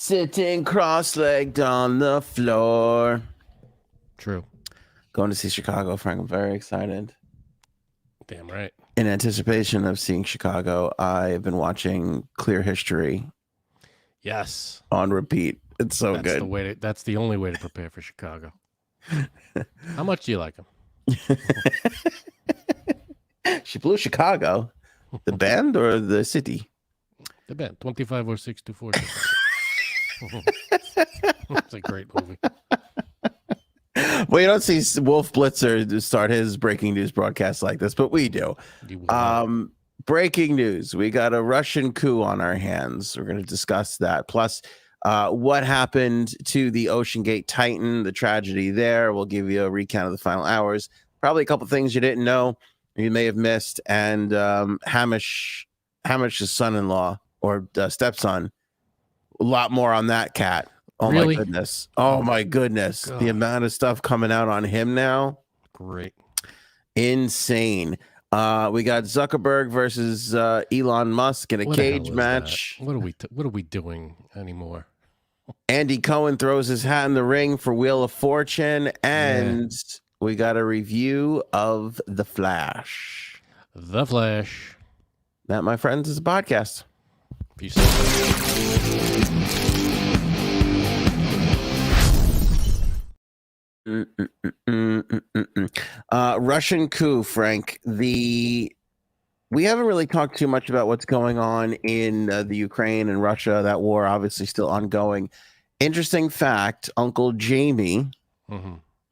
Sitting cross-legged on the floor. True. Going to see Chicago, Frank. I'm very excited. Damn right. In anticipation of seeing Chicago, I've been watching Clear History. Yes. On repeat. It's so that's good. That's the only way to prepare for Chicago. How much do you like him? She blew Chicago. The band or the city? The band. 250624. It's a great movie. Well, you don't see Wolf Blitzer start his breaking news broadcast like this, but we do. Breaking news. We got a Russian coup on our hands. We're going to discuss that. Plus, what happened to the OceanGate Titan, the tragedy there. We'll give you a recount of the final hours. Probably a couple things you didn't know, you may have missed. And Hamish's son-in-law or stepson. A lot more on that cat. Oh, really? My goodness. Oh, my goodness. God. The amount of stuff coming out on him now. Great. Insane. We got Zuckerberg versus Elon Musk in a cage match. What are we doing anymore? Andy Cohen throws his hat in the ring for Wheel of Fortune. And we got a review of The Flash. The Flash. That, my friends, is a podcast. Peace out. Russian coup, Frank. We haven't really talked too much about what's going on in the Ukraine and Russia. That war obviously still ongoing. Interesting fact, Uncle Jamie,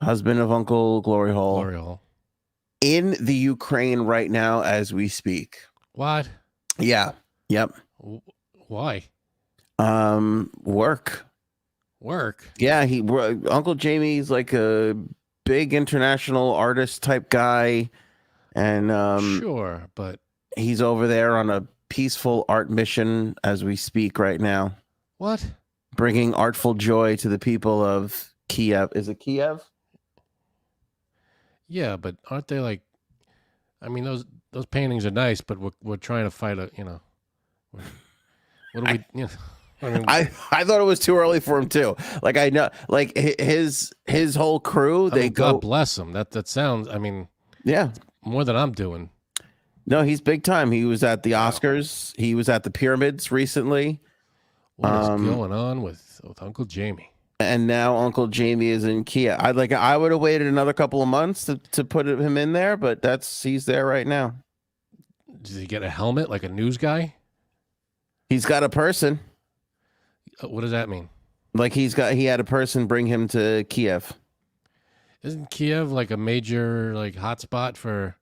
husband of Uncle Glory Hole, in the Ukraine right now as we speak. What? Yeah. Yep. Why? Work. Yeah, Uncle Jamie's like a big international artist type guy, and sure, but he's over there on a peaceful art mission as we speak right now. What? Bringing artful joy to the people of Kiev. Is it Kiev? Yeah, but aren't they like? I mean, those paintings are nice, but we're trying to fight a. What do we? I thought it was too early for him too. Like I know, like his whole crew. God bless him. That sounds. I mean, yeah, more than I'm doing. No, he's big time. He was at the Oscars. He was at the Pyramids recently. What is going on with Uncle Jamie? And now Uncle Jamie is in Kiev. I would have waited another couple of months to put him in there, but he's there right now. Does he get a helmet like a news guy? He's got a person. What does that mean? Like he had a person bring him to Kiev. Isn't Kiev like a major hotspot for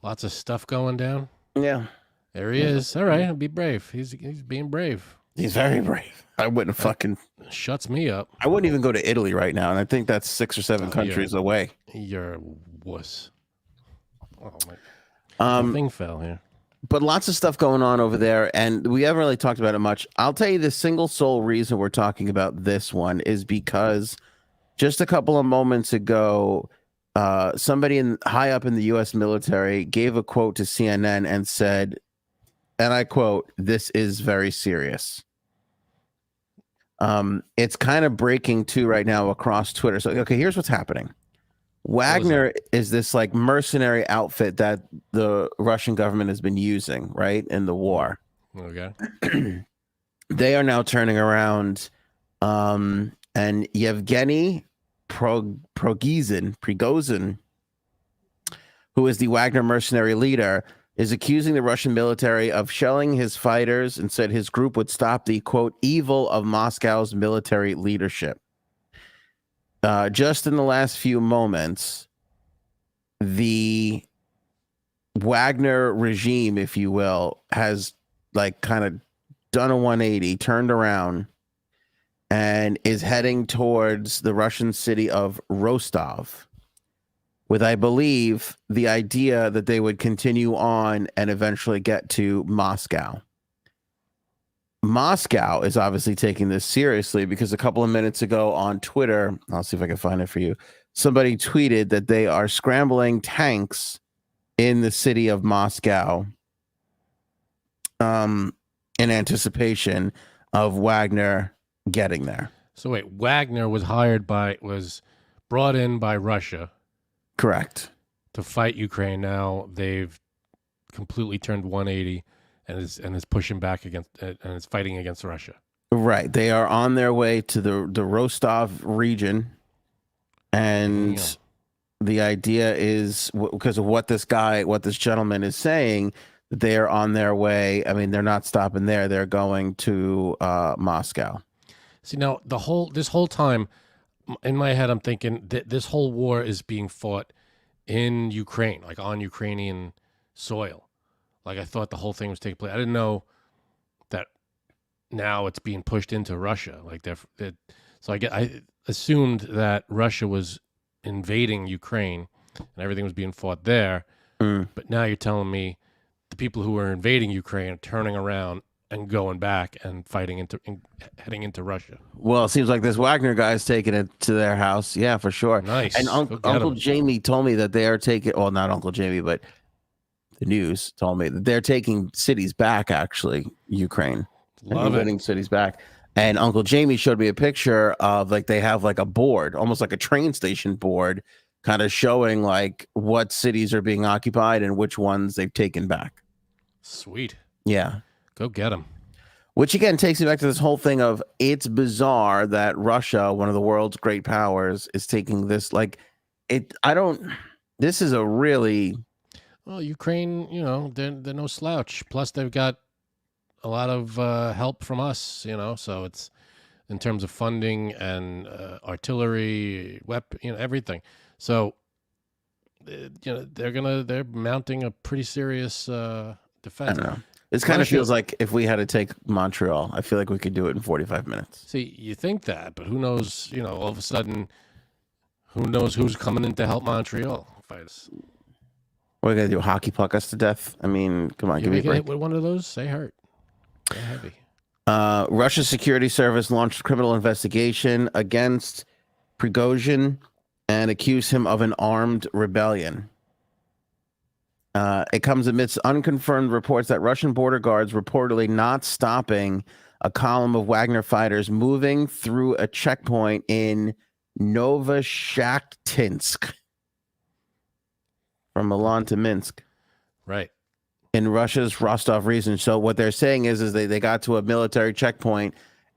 lots of stuff going down? Yeah. There he is. All right, I'll be brave. He's being brave. He's very brave. I wouldn't fucking shuts me up. I wouldn't even go to Italy right now, and I think that's 6 or 7 countries away. You're a wuss. Oh my! The thing fell here. But lots of stuff going on over there, and we haven't really talked about it much. I'll tell you the single sole reason we're talking about this one is because just a couple of moments ago, somebody high up in the U.S. military gave a quote to CNN and said, and I quote, "This is very serious." It's kind of breaking too right now across Twitter. So, okay, here's what's happening. Wagner is this like mercenary outfit that the Russian government has been using, right, in the war. Okay. They are now turning around, and Yevgeny Prigozhin, who is the Wagner mercenary leader, is accusing the Russian military of shelling his fighters and said his group would stop the, quote, evil of Moscow's military leadership. Just in the last few moments, the Wagner regime, if you will, has like kind of done a 180, turned around, and is heading towards the Russian city of Rostov, with, I believe, the idea that they would continue on and eventually get to Moscow. Moscow is obviously taking this seriously because a couple of minutes ago on Twitter, I'll see if I can find it for you, somebody tweeted that they are scrambling tanks in the city of Moscow in anticipation of Wagner getting there. So wait, Wagner was brought in by Russia. Correct. To fight Ukraine. Now they've completely turned 180 and is pushing back against and is fighting against Russia. Right. They are on their way to the Rostov region, and the idea is because of what this gentleman is saying, that they are on their way. I mean, they're not stopping there. They're going to Moscow. See, now this whole time in my head, I'm thinking that this whole war is being fought in Ukraine, like on Ukrainian soil. Like I thought the whole thing was taking place. I didn't know that now it's being pushed into Russia. Like so I assumed that Russia was invading Ukraine and everything was being fought there. But now you're telling me the people who are invading Ukraine are turning around and going back and heading into Russia. Well, it seems like this Wagner guy is taking it to their house. Yeah, for sure. Nice. And Uncle Jamie told me that they are taking, well, not Uncle Jamie, but the news told me that they're taking cities back, actually, Ukraine. Love it. Winning cities back. And Uncle Jamie showed me a picture of, like, they have like a board, almost like a train station board, kind of showing like what cities are being occupied and which ones they've taken back. Sweet. Yeah. Go get them. Which again takes me back to this whole thing of it's bizarre that Russia, one of the world's great powers, is taking this. Like, this is a really. Well, Ukraine, they're no slouch. Plus, they've got a lot of help from us, so it's in terms of funding and artillery, weapon, everything. So, they're mounting a pretty serious defense. I don't know. This kind of feels like if we had to take Montreal, I feel like we could do it in 45 minutes. See, you think that, but who knows, all of a sudden, who knows who's coming in to help Montreal fight us? What are we going to do, hockey puck us to death? I mean, come on, give me a break. Hit with one of those, they hurt. They're heavy. Russia's security service launched a criminal investigation against Prigozhin and accused him of an armed rebellion. It comes amidst unconfirmed reports that Russian border guards reportedly not stopping a column of Wagner fighters moving through a checkpoint in Novoshakhtinsk from Milan to Minsk. Right. In Russia's Rostov region. So what they're saying is they got to a military checkpoint,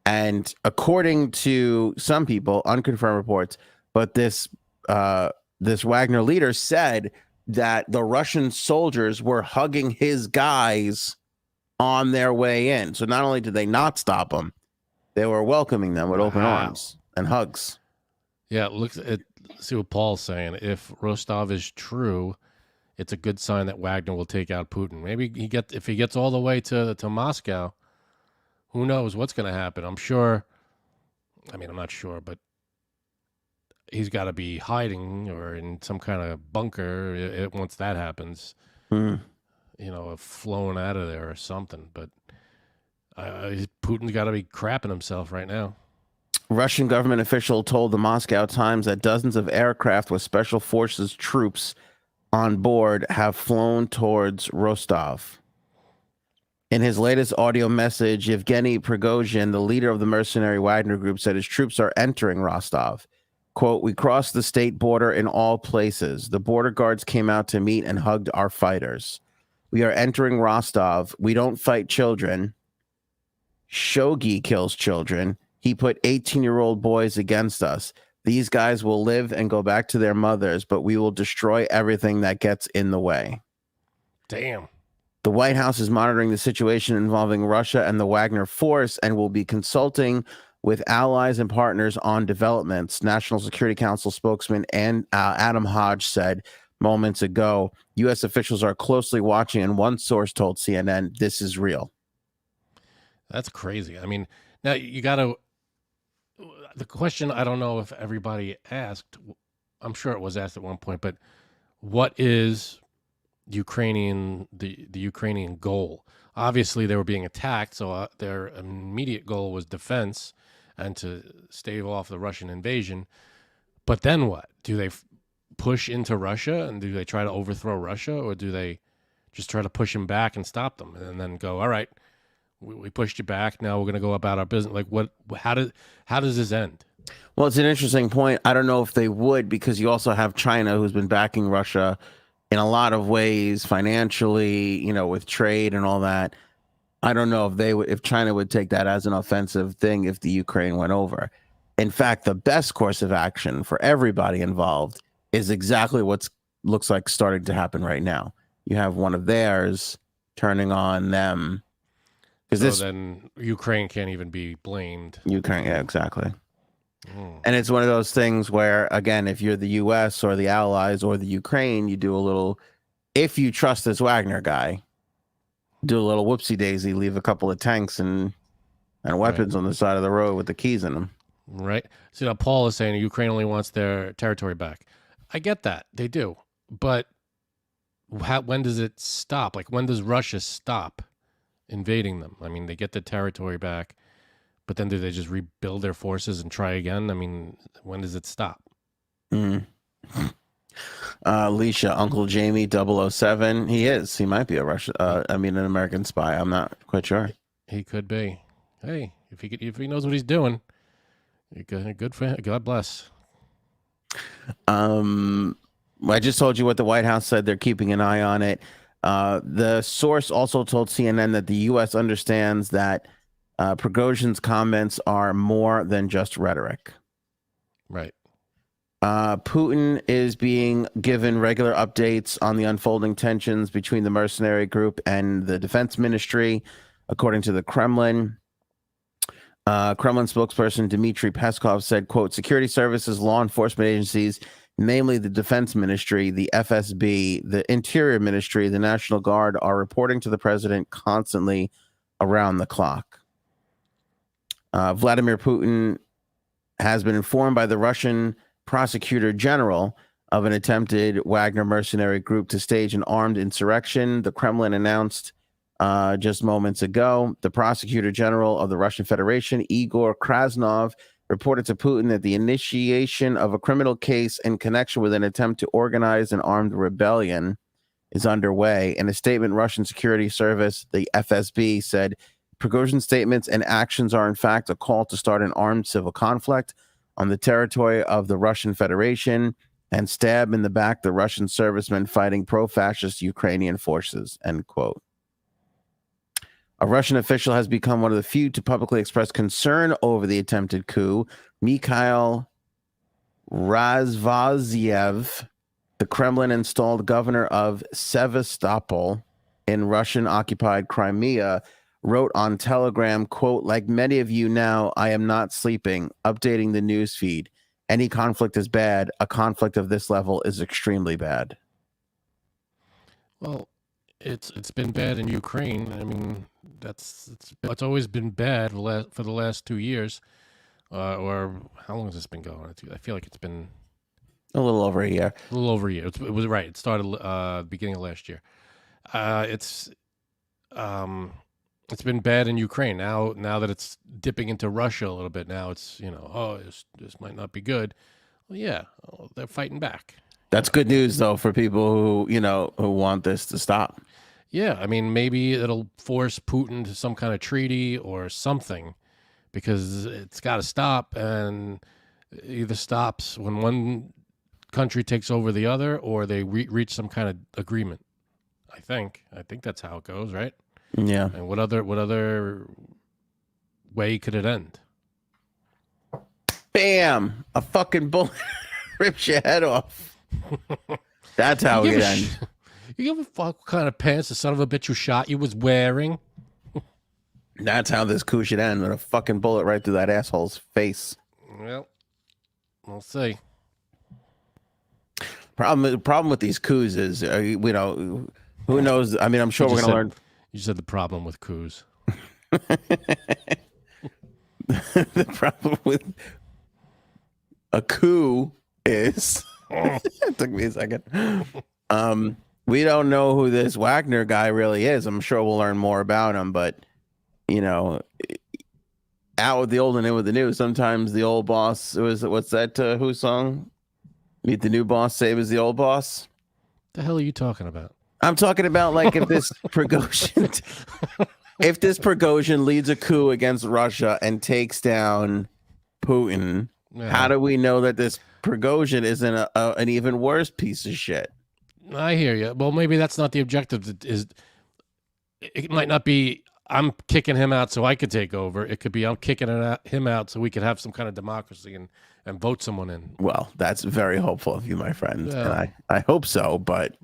and according to some people, unconfirmed reports, but this Wagner leader said that the Russian soldiers were hugging his guys on their way in. So not only did they not stop them, they were welcoming them with open arms and hugs. Yeah, see what Paul's saying. If Rostov is true, it's a good sign that Wagner will take out Putin. Maybe if he gets all the way to Moscow, who knows what's going to happen? I'm not sure, but he's got to be hiding or in some kind of bunker once that happens. Flown out of there or something. But Putin's got to be crapping himself right now. Russian government official told the Moscow Times that dozens of aircraft with special forces troops on board have flown towards Rostov. In his latest audio message, Yevgeny Prigozhin, the leader of the mercenary Wagner group, said his troops are entering Rostov. Quote, "We crossed the state border in all places. The border guards came out to meet and hugged our fighters. We are entering Rostov. We don't fight children. Shogi kills children. He put 18-year-old boys against us. These guys will live and go back to their mothers, but we will destroy everything that gets in the way." Damn. The White House is monitoring the situation involving Russia and the Wagner force and will be consulting with allies and partners on developments. National Security Council spokesman Adam Hodge said moments ago, U.S. officials are closely watching, and one source told CNN, "This is real." That's crazy. I mean, now you got to. The question, I don't know if everybody asked. I'm sure it was asked at one point, but what is the Ukrainian goal? Obviously, they were being attacked, so their immediate goal was defense and to stave off the Russian invasion. But then what? Do they push into Russia, and do they try to overthrow Russia, or do they just try to push them back and stop them, and then go, all right, We pushed you back. Now we're going to go about our business. Like what? How does this end? Well, it's an interesting point. I don't know if they would, because you also have China, who's been backing Russia in a lot of ways, financially, with trade and all that. I don't know if China would take that as an offensive thing if the Ukraine went over. In fact, the best course of action for everybody involved is exactly what looks like starting to happen right now. You have one of theirs turning on them. Then Ukraine can't even be blamed. Ukraine, yeah, exactly. And it's one of those things where, again, if you're the U.S. or the Allies or the Ukraine, you do a little, if you trust this Wagner guy, do a little whoopsie daisy, leave a couple of tanks and weapons on the side of the road with the keys in them. Right. So now Paul is saying Ukraine only wants their territory back. I get that. They do. But when does it stop? Like, when does Russia stop invading them? I mean, they get the territory back, but then do they just rebuild their forces and try again? I mean, when does it stop? Alicia, Uncle Jamie 007. He might be a an American spy. I'm not quite sure. He could be. Hey, if he knows what he's doing, good for him. God bless. I just told you what the White House said. They're keeping an eye on it. The source also told CNN that the U.S. understands that Prigozhin's comments are more than just rhetoric. Right. Putin is being given regular updates on the unfolding tensions between the mercenary group and the defense ministry, according to the Kremlin. Kremlin spokesperson Dmitry Peskov said, quote, security services, law enforcement agencies, namely the defense ministry, the FSB, the interior ministry, the National Guard, are reporting to the president constantly around the clock. Vladimir Putin has been informed by the Russian prosecutor general of an attempted Wagner mercenary group to stage an armed insurrection. The Kremlin announced just moments ago. The prosecutor general of the Russian Federation, Igor Krasnov, reported to Putin that the initiation of a criminal case in connection with an attempt to organize an armed rebellion is underway. In a statement, Russian security service, the FSB, said Prigozhin's statements and actions are in fact a call to start an armed civil conflict on the territory of the Russian Federation and stab in the back the Russian servicemen fighting pro-fascist Ukrainian forces, end quote. A Russian official has become one of the few to publicly express concern over the attempted coup. Mikhail Razvaziev, the Kremlin-installed governor of Sevastopol in Russian-occupied Crimea, wrote on Telegram, quote, like many of you now, I am not sleeping, updating the news feed. Any conflict is bad. A conflict of this level is extremely bad. Well, it's been bad in Ukraine. I mean, it's always been bad for the last 2 years. Or how long has this been going? I feel like it's been a little over a year. A little over a year. It was right. It started beginning of last year. It's been bad in Ukraine. Now that it's dipping into Russia a little bit, now it's, this might not be good. Well, yeah, they're fighting back. That's good news, though, for people who want this to stop. Yeah, I mean, maybe it'll force Putin to some kind of treaty or something, because it's got to stop, and it either stops when one country takes over the other, or they reach some kind of agreement. I think that's how it goes, right? Yeah. And what other way could it end? Bam! A fucking bullet rips your head off. That's how it ends. You give a fuck what kind of pants the son of a bitch who shot you was wearing? That's how this coup should end, with a fucking bullet right through that asshole's face. Well, we'll see. Problem with these coups is, who knows? I mean, I'm sure we're going to learn. You said the problem with coups. The problem with a coup is it took me a second. We don't know who this Wagner guy really is. I'm sure we'll learn more about him, but out with the old and in with the new. Sometimes the old boss what's that Who song? Meet the new boss, same as the old boss. The hell are you talking about? I'm talking about, like, if this Prigozhin if this Prigozhin leads a coup against Russia and takes down Putin, how do we know that this Prigozhin isn't an even worse piece of shit? I hear you. Well, maybe that's not the objective. It might not be I'm kicking him out so I could take over. It could be I'm kicking him out so we could have some kind of democracy and vote someone in. Well, that's very hopeful of you, my friend. Yeah. And I hope so, but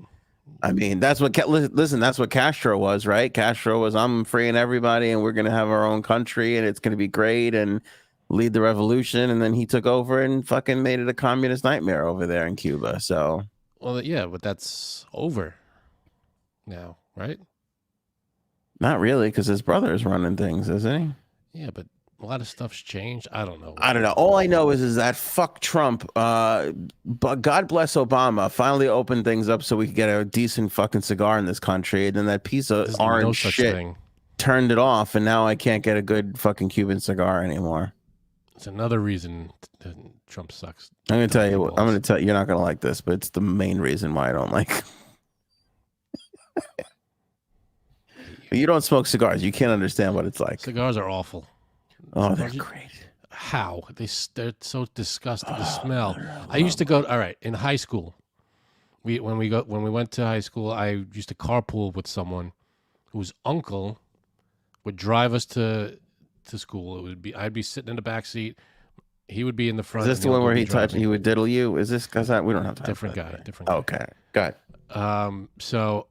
I mean, that's what that's what Castro was, right? Castro was, I'm freeing everybody and we're going to have our own country and it's going to be great and lead the revolution. And then he took over and fucking made it a communist nightmare over there in Cuba. So, well, yeah, but that's over now, right? Not really, because his brother is running things, isn't he? Yeah, but a lot of stuff's changed. I don't know. All I know is that fuck Trump. But God bless Obama. Finally opened things up so we could get a decent fucking cigar in this country. And then that piece of orange shit turned it off, and now I can't get a good fucking Cuban cigar anymore. It's another reason Trump sucks. I'm gonna tell you. I'm gonna tell you. You're not gonna like this, but it's the main reason why I don't like. You don't smoke cigars. You can't understand what it's like. Cigars are awful. Oh, they're great. How? They're so disgusting. The smell. I used to go. All right, in high school, when we went to high school, I used to carpool with someone whose uncle would drive us to school. I'd be sitting in the back seat. He would be in the front. Is this the one where he would diddle you? Is this because we don't have time? Different guy. Okay, got it. So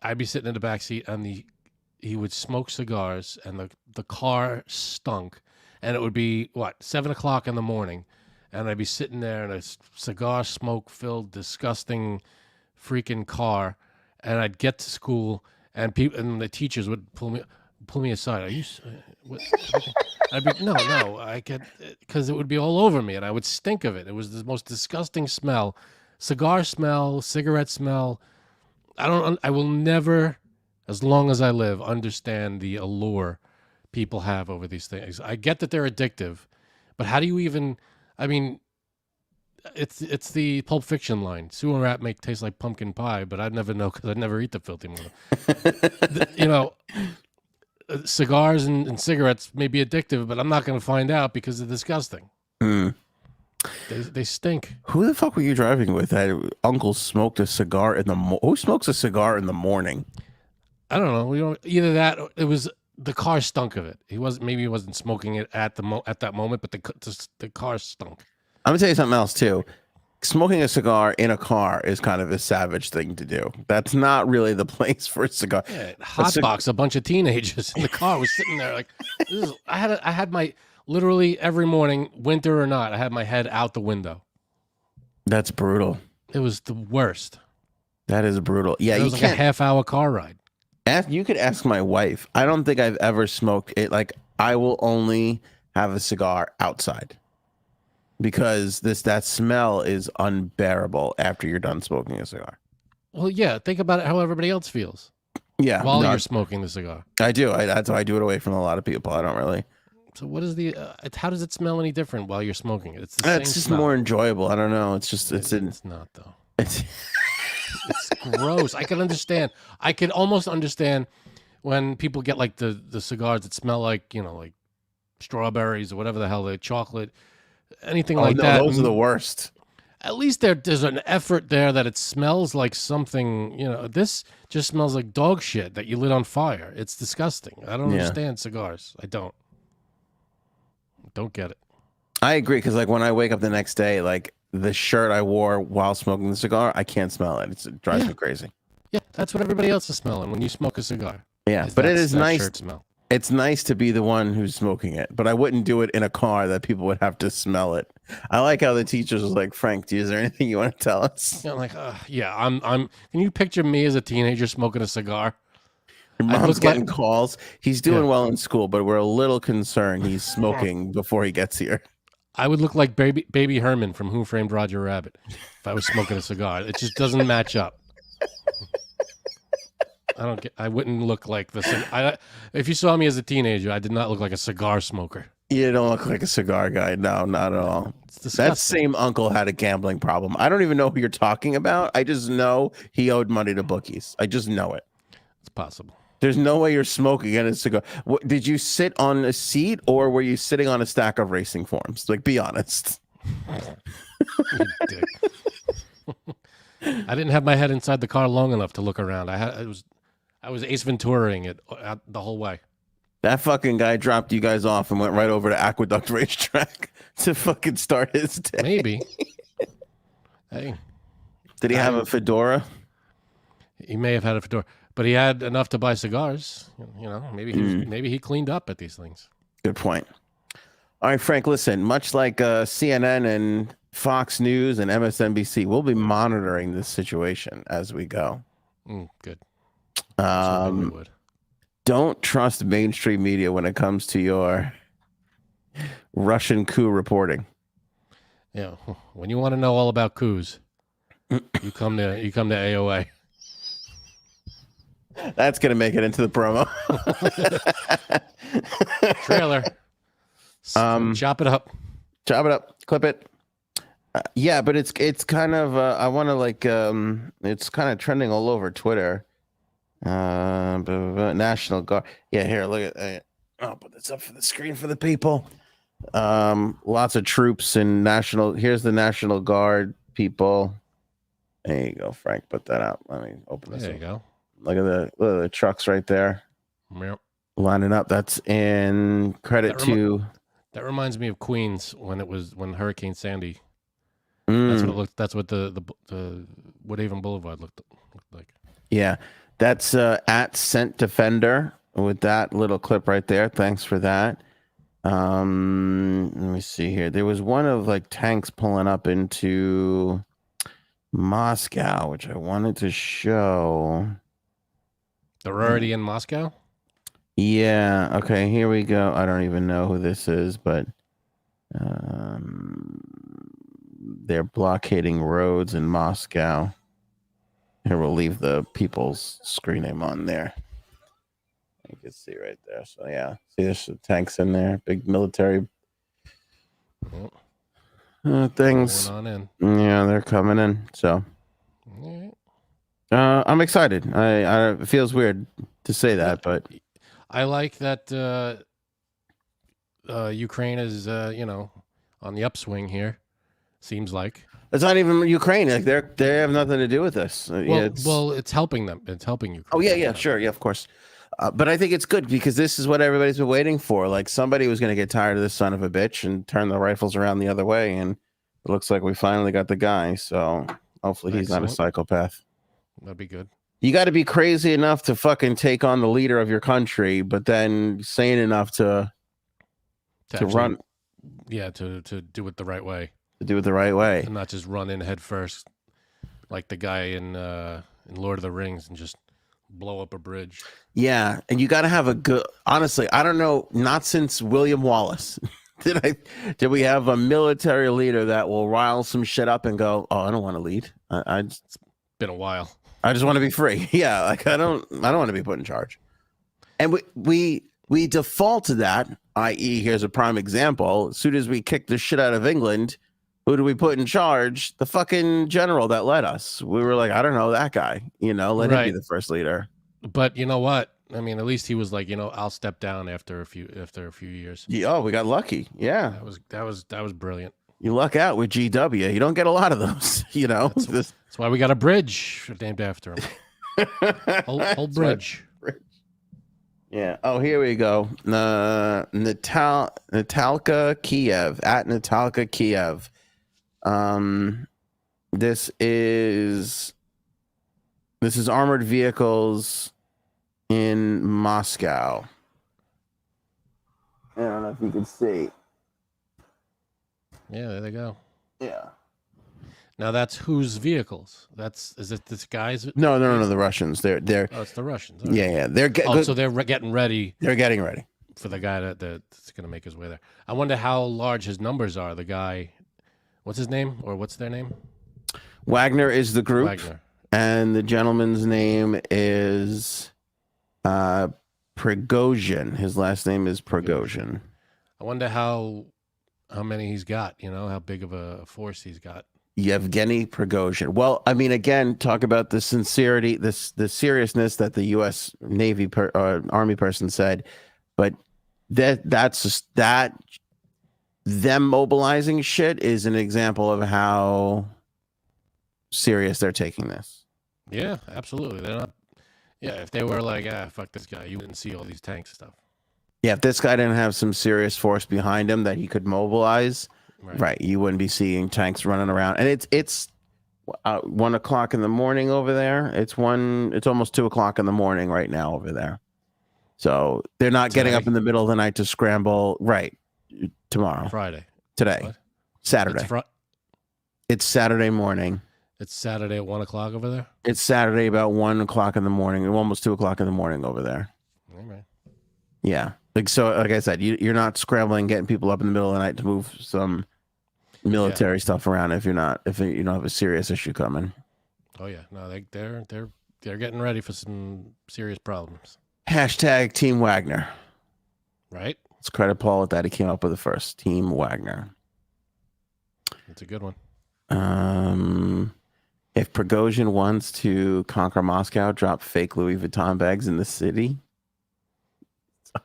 I'd be sitting in the back seat, and he would smoke cigars, and the car stunk, and it would be 7:00 in the morning, and I'd be sitting there in a cigar smoke filled, disgusting, freaking car, and I'd get to school, and the teachers would pull me aside. Are you? What? I'd be no. I get because it would be all over me, and I would stink of it. It was the most disgusting smell, cigar smell, cigarette smell. I will never, as long as I live, understand the allure people have over these things. I get that they're addictive, but how do you even? I mean, it's the Pulp Fiction line: "Sewer rat may taste like pumpkin pie," but I'd never know because I'd never eat the filthy one. Cigars and cigarettes may be addictive, but I'm not going to find out because they're disgusting. They stink. Who the fuck were you driving with? That uncle smoked a cigar in the who smokes a cigar in the morning? I don't know. Either that or it was the car stunk of it. He wasn't smoking it at that moment, but the car stunk. I'm gonna tell you something else too. Smoking a cigar in a car is kind of a savage thing to do. That's not really the place for a cigar. Yeah, hotbox a bunch of teenagers in the car. Was sitting there like, I had my literally every morning, winter or not, I had my head out the window. That's brutal. It was the worst. That is brutal. Yeah, it was like a half-hour car ride. You could ask my wife. I don't think I've ever smoked it. Like, I will only have a cigar outside. Because that smell is unbearable after you're done smoking a cigar. Well, yeah. Think about it how everybody else feels. Yeah. While you're smoking the cigar. I do. That's why I do it away from a lot of people. I don't really. So what is how does it smell any different while you're smoking it? It's just more enjoyable. I don't know. It's just, it's not though. It's gross. I can understand. I can almost understand when people get like the cigars that smell like, like strawberries or whatever the hell, the chocolate. Anything like that. Those are the worst. At least there's an effort there that it smells like something, this just smells like dog shit that you lit on fire. It's disgusting. I don't understand cigars. I don't get it. I agree. Cause like when I wake up the next day, like the shirt I wore while smoking the cigar, I can't smell it. It drives me crazy. Yeah. That's what everybody else is smelling when you smoke a cigar. Yeah. But it is nice. Shirt smell. It's nice to be the one who's smoking it, but I wouldn't do it in a car that people would have to smell it. I like how the teachers was like, Frank, is there anything you want to tell us? I'm like, I'm. Can you picture me as a teenager smoking a cigar? Your mom's getting calls. He's doing well in school, but we're a little concerned he's smoking before he gets here. I would look like baby Herman from Who Framed Roger Rabbit if I was smoking a cigar. It just doesn't match up. I wouldn't look like this. If you saw me as a teenager, I did not look like a cigar smoker. You don't look like a cigar guy. No, not at all. That same uncle had a gambling problem. I don't even know who you're talking about. I just know he owed money to bookies. I just know it. It's possible. There's no way you're smoking in a cigar. Did you sit on a seat or were you sitting on a stack of racing forms? Like, be honest. You dick. I didn't have my head inside the car long enough to look around. I was Ace Venturaing it the whole way. That fucking guy dropped you guys off and went right over to Aqueduct Racetrack to fucking start his day. Maybe. Hey. Did he have a fedora? He may have had a fedora, but he had enough to buy cigars. You know, maybe he cleaned up at these things. Good point. All right, Frank, listen, much like CNN and Fox News and MSNBC, we'll be monitoring this situation as we go. Good. Don't trust mainstream media when it comes to your Russian coup reporting. Yeah, when you want to know all about coups, you come to AOA. That's gonna make it into the promo. Trailer. Chop it up. Chop it up. Clip it. Yeah, but it's kind of I want to it's kind of trending all over Twitter. National Guard. Yeah, here, look at. I'll put this up for the screen for the people. Lots of troops and national. Here's the National Guard people. There you go, Frank. Put that up. Let me open this. There you go. Look at the trucks right there. Yep. Lining up. That's in credit to. That reminds me of Queens when Hurricane Sandy. That's what it looked. That's what the Woodhaven Boulevard looked like. Yeah, that's at Scent Defender with that little clip right there. Thanks for that. Let me see here. There was one of like tanks pulling up into Moscow, which I wanted to show. They're already in Moscow? Yeah. Okay, here we go. I don't even know who this is, but they're blockading roads in Moscow. Here, we'll leave the people's screen name on there. You can see right there. So, yeah. See, there's some tanks in there. Big military things. Going on in. Yeah, they're coming in. So, I'm excited. It feels weird to say that, but I like that Ukraine is, on the upswing here. Seems like it's not even Ukraine. Like they have nothing to do with this. Well, it's helping them. It's helping Ukraine. Oh yeah, sure, yeah, of course. But I think it's good because this is what everybody's been waiting for. Like somebody was going to get tired of this son of a bitch and turn the rifles around the other way, and it looks like we finally got the guy. So hopefully he's not a psychopath. That'd be good. You got to be crazy enough to fucking take on the leader of your country, but then sane enough to run. Yeah, to do it the right way. To do it the right way, and not just run in head first, like the guy in Lord of the Rings, and just blow up a bridge. Yeah, and you got to have a good. Honestly, I don't know. Not since William Wallace did we have a military leader that will rile some shit up and go, "Oh, I don't want to lead. It's been a while. I just want to be free." Yeah, like I don't want to be put in charge. And we default to that. I.e., here's a prime example. As soon as we kick the shit out of England. Who do we put in charge? The fucking general that led us. We were like, I don't know that guy. Let him be the first leader. But you know what? I mean, at least he was like, I'll step down after a few years. Yeah, oh, we got lucky. Yeah, that was brilliant. You luck out with GW. You don't get a lot of those. That's why we got a bridge named after him. whole bridge. Right. Yeah. Oh, here we go. Natalka Kiev at Natalka Kiev. This is armored vehicles in Moscow. I don't know if you can see. Yeah, there they go. Yeah. Now that's whose vehicles? Is it this guy's? No, the Russians. They're. Oh, it's the Russians. Right. Yeah. They're so they're getting ready. They're getting ready for the guy that's going to make his way there. I wonder how large his numbers are. The guy, what's his name or what's their name? Wagner is the group. Wagner. And the gentleman's name is Prigozhin. His last name is Prigozhin. I wonder how many he's got. How big of a force he's got. Yevgeny Prigozhin. Well, I mean, again, talk about the sincerity, the seriousness that the U.S. Navy Army person said, but that's just that them mobilizing shit is an example of how serious they're taking this. Yeah, absolutely. They're not. Yeah, if they were like, fuck this guy, you wouldn't see all these tanks and stuff. Yeah, if this guy didn't have some serious force behind him that he could mobilize, right, you wouldn't be seeing tanks running around. And it's 1 o'clock in the morning over there. It's almost 2 o'clock in the morning right now over there. So they're not getting up in the middle of the night to scramble. Right, tomorrow, Friday, today, what? Saturday. It's Saturday morning. It's Saturday at 1 o'clock over there. It's Saturday about 1 o'clock in the morning, almost 2 o'clock in the morning over there. All right. Yeah. Like I said, you're not scrambling, getting people up in the middle of the night to move some military stuff around if you don't have a serious issue coming. Oh yeah, no, they're getting ready for some serious problems. Hashtag Team Wagner. Right. Let's credit Paul with that. He came up with the first Team Wagner. It's a good one. If Prigozhin wants to conquer Moscow, drop fake Louis Vuitton bags in the city.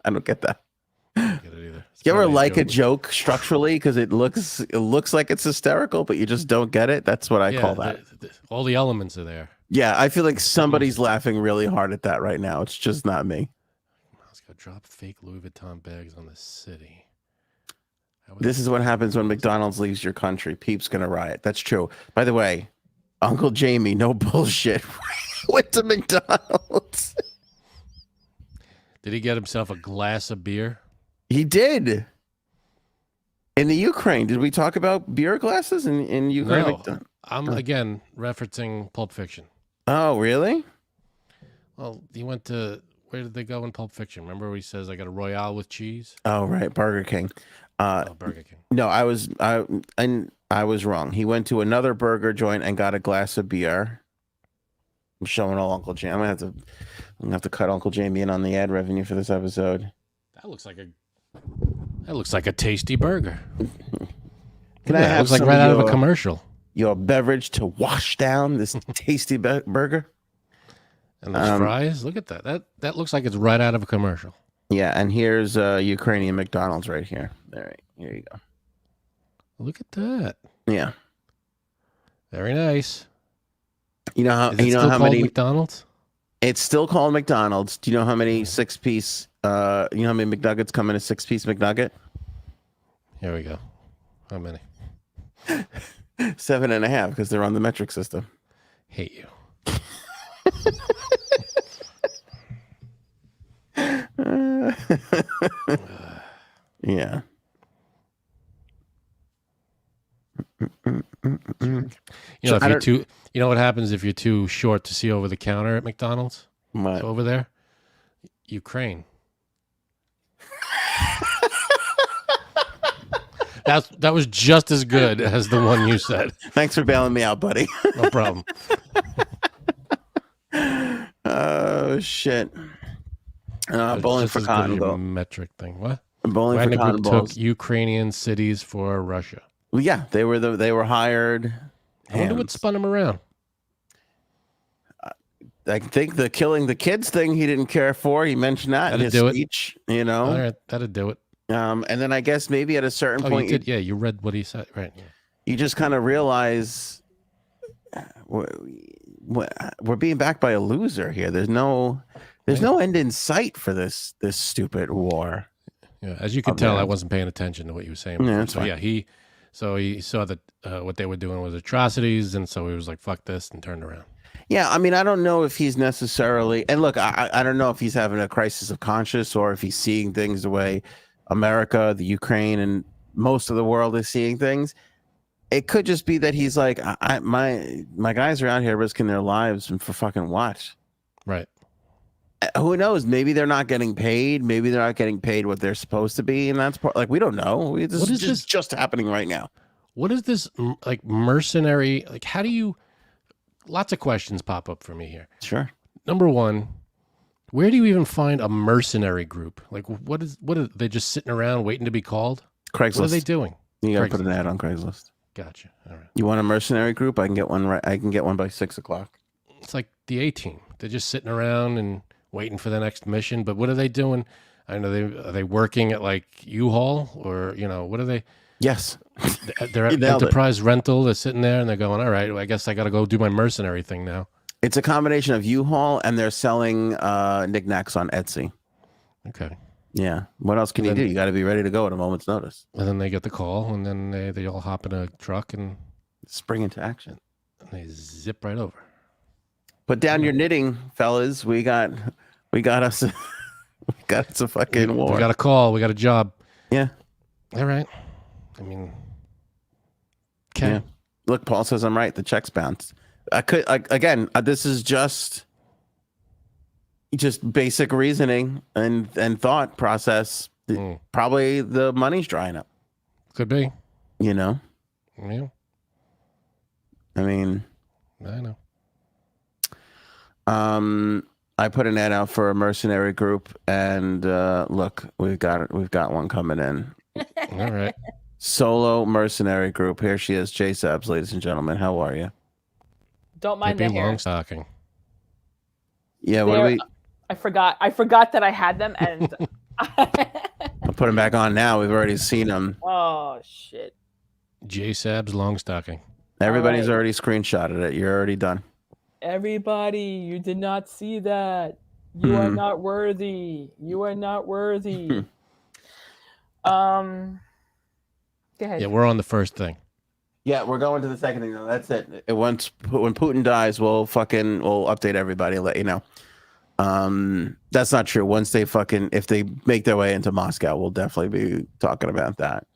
I don't get that. I don't get it either. You ever like a joke structurally because it looks like it's hysterical, but you just don't get it? That's what I call that. All the elements are there. Yeah, I feel like somebody's laughing really hard at that right now. It's just not me. Moscow drop fake Louis Vuitton bags on the city. This is what happens when McDonald's leaves your country. Peeps gonna riot. That's true. By the way, Uncle Jamie, no bullshit, went to McDonald's. Did he get himself a glass of beer? He did. In the Ukraine, did we talk about beer glasses in Ukraine? No, I'm again referencing Pulp Fiction. Oh, really? Well, he went to, where did they go in Pulp Fiction? Remember where he says, I got a Royale with cheese? Oh, right. Burger King. Burger King. No, I was wrong. He went to another burger joint and got a glass of beer. I'm showing all Uncle Jamie. I'm gonna have to cut Uncle Jamie in on the ad revenue for this episode. That looks like a tasty burger. Can I have looks like right out of a commercial. Your beverage to wash down this tasty burger. And those fries, look at that. That looks like it's right out of a commercial. Yeah, and here's Ukrainian McDonald's right here. There you go. Look at that. Yeah. Very nice. You know how many McDonald's? It's still called McDonald's. Do you know how many 6-piece you know how many McNuggets come in a 6-piece McNugget? Here we go. How many? 7.5 because they're on the metric system. Hate you. Yeah. You know what happens if you're too short to see over the counter at McDonald's? What? Over there? Ukraine. That was just as good as the one you said. Thanks for bailing me out, buddy. No problem. Oh shit. Bowling for cotton ball. Metric thing. What? Bowling Wagner for cotton balls. Took Ukrainian cities for Russia. Well, yeah, they were hired. I wonder what spun him around. I think the killing the kids thing he didn't care for. He mentioned that in his speech. You know, all right, that'd do it. And then I guess maybe at a certain point, you did. Yeah, you read what he said, right? Yeah. You just kind of realize we're being backed by a loser here. There's no end in sight for this stupid war. Yeah, as you can tell, I wasn't paying attention to what you were saying. Yeah, so yeah, he saw that what they were doing was atrocities, and so he was like, "Fuck this," and turned around. Yeah, I mean, I don't know if he's necessarily, and look, I don't know if he's having a crisis of conscience or if he's seeing things the way America, the Ukraine, and most of the world is seeing things. It could just be that he's like, my guys are out here risking their lives and for fucking what? Right. Who knows? Maybe they're not getting paid. Maybe they're not getting paid what they're supposed to be, and that's part. Like, we don't know. This is just happening right now. What is this like mercenary? Like, how do you? Lots of questions pop up for me here. Sure. Number one, where do you even find a mercenary group? Like, what are they just sitting around waiting to be called? Craigslist. What are they doing? You got to put an ad on Craigslist. Gotcha. All right. You want a mercenary group? I can get one right. I can get one by 6 o'clock. It's like the A team. They're just sitting around and waiting for the next mission. But what are they doing? I know are they working at like U-Haul or what are they? Yes, They're at Enterprise Rental. They're sitting there and they're going, all right, well, I guess I got to go do my mercenary thing now. It's a combination of U-Haul and they're selling knickknacks on Etsy. Okay. Yeah. What else can you do? You got to be ready to go at a moment's notice. And then they get the call, and then they all hop in a truck and spring into action. And they zip right over. Put down your knitting, fellas. We got us a fucking war. We got a call. We got a job. Yeah. All right. I mean, okay. Yeah. Look, Paul says I'm right. The check's bounced. This is just basic reasoning and thought process. Probably the money's drying up. Could be. Yeah. I mean, I know. I put an ad out for a mercenary group, and look, we've got one coming in. All right. Solo mercenary group. Here she is, J Sabs, ladies and gentlemen. How are you? Don't mind the hair. Long stocking. Yeah, what do we? I forgot that I had them, and I'll put them back on now. We've already seen them. Oh shit. J Sabs long stocking. Everybody's already screenshotted it. You're already done. Everybody, you did not see that. You are not worthy. You are not worthy. Go ahead. Yeah, we're on the first thing. Yeah, we're going to the second thing. That's it. When Putin dies, we'll update everybody and let you know. That's not true. Once if they make their way into Moscow, we'll definitely be talking about that.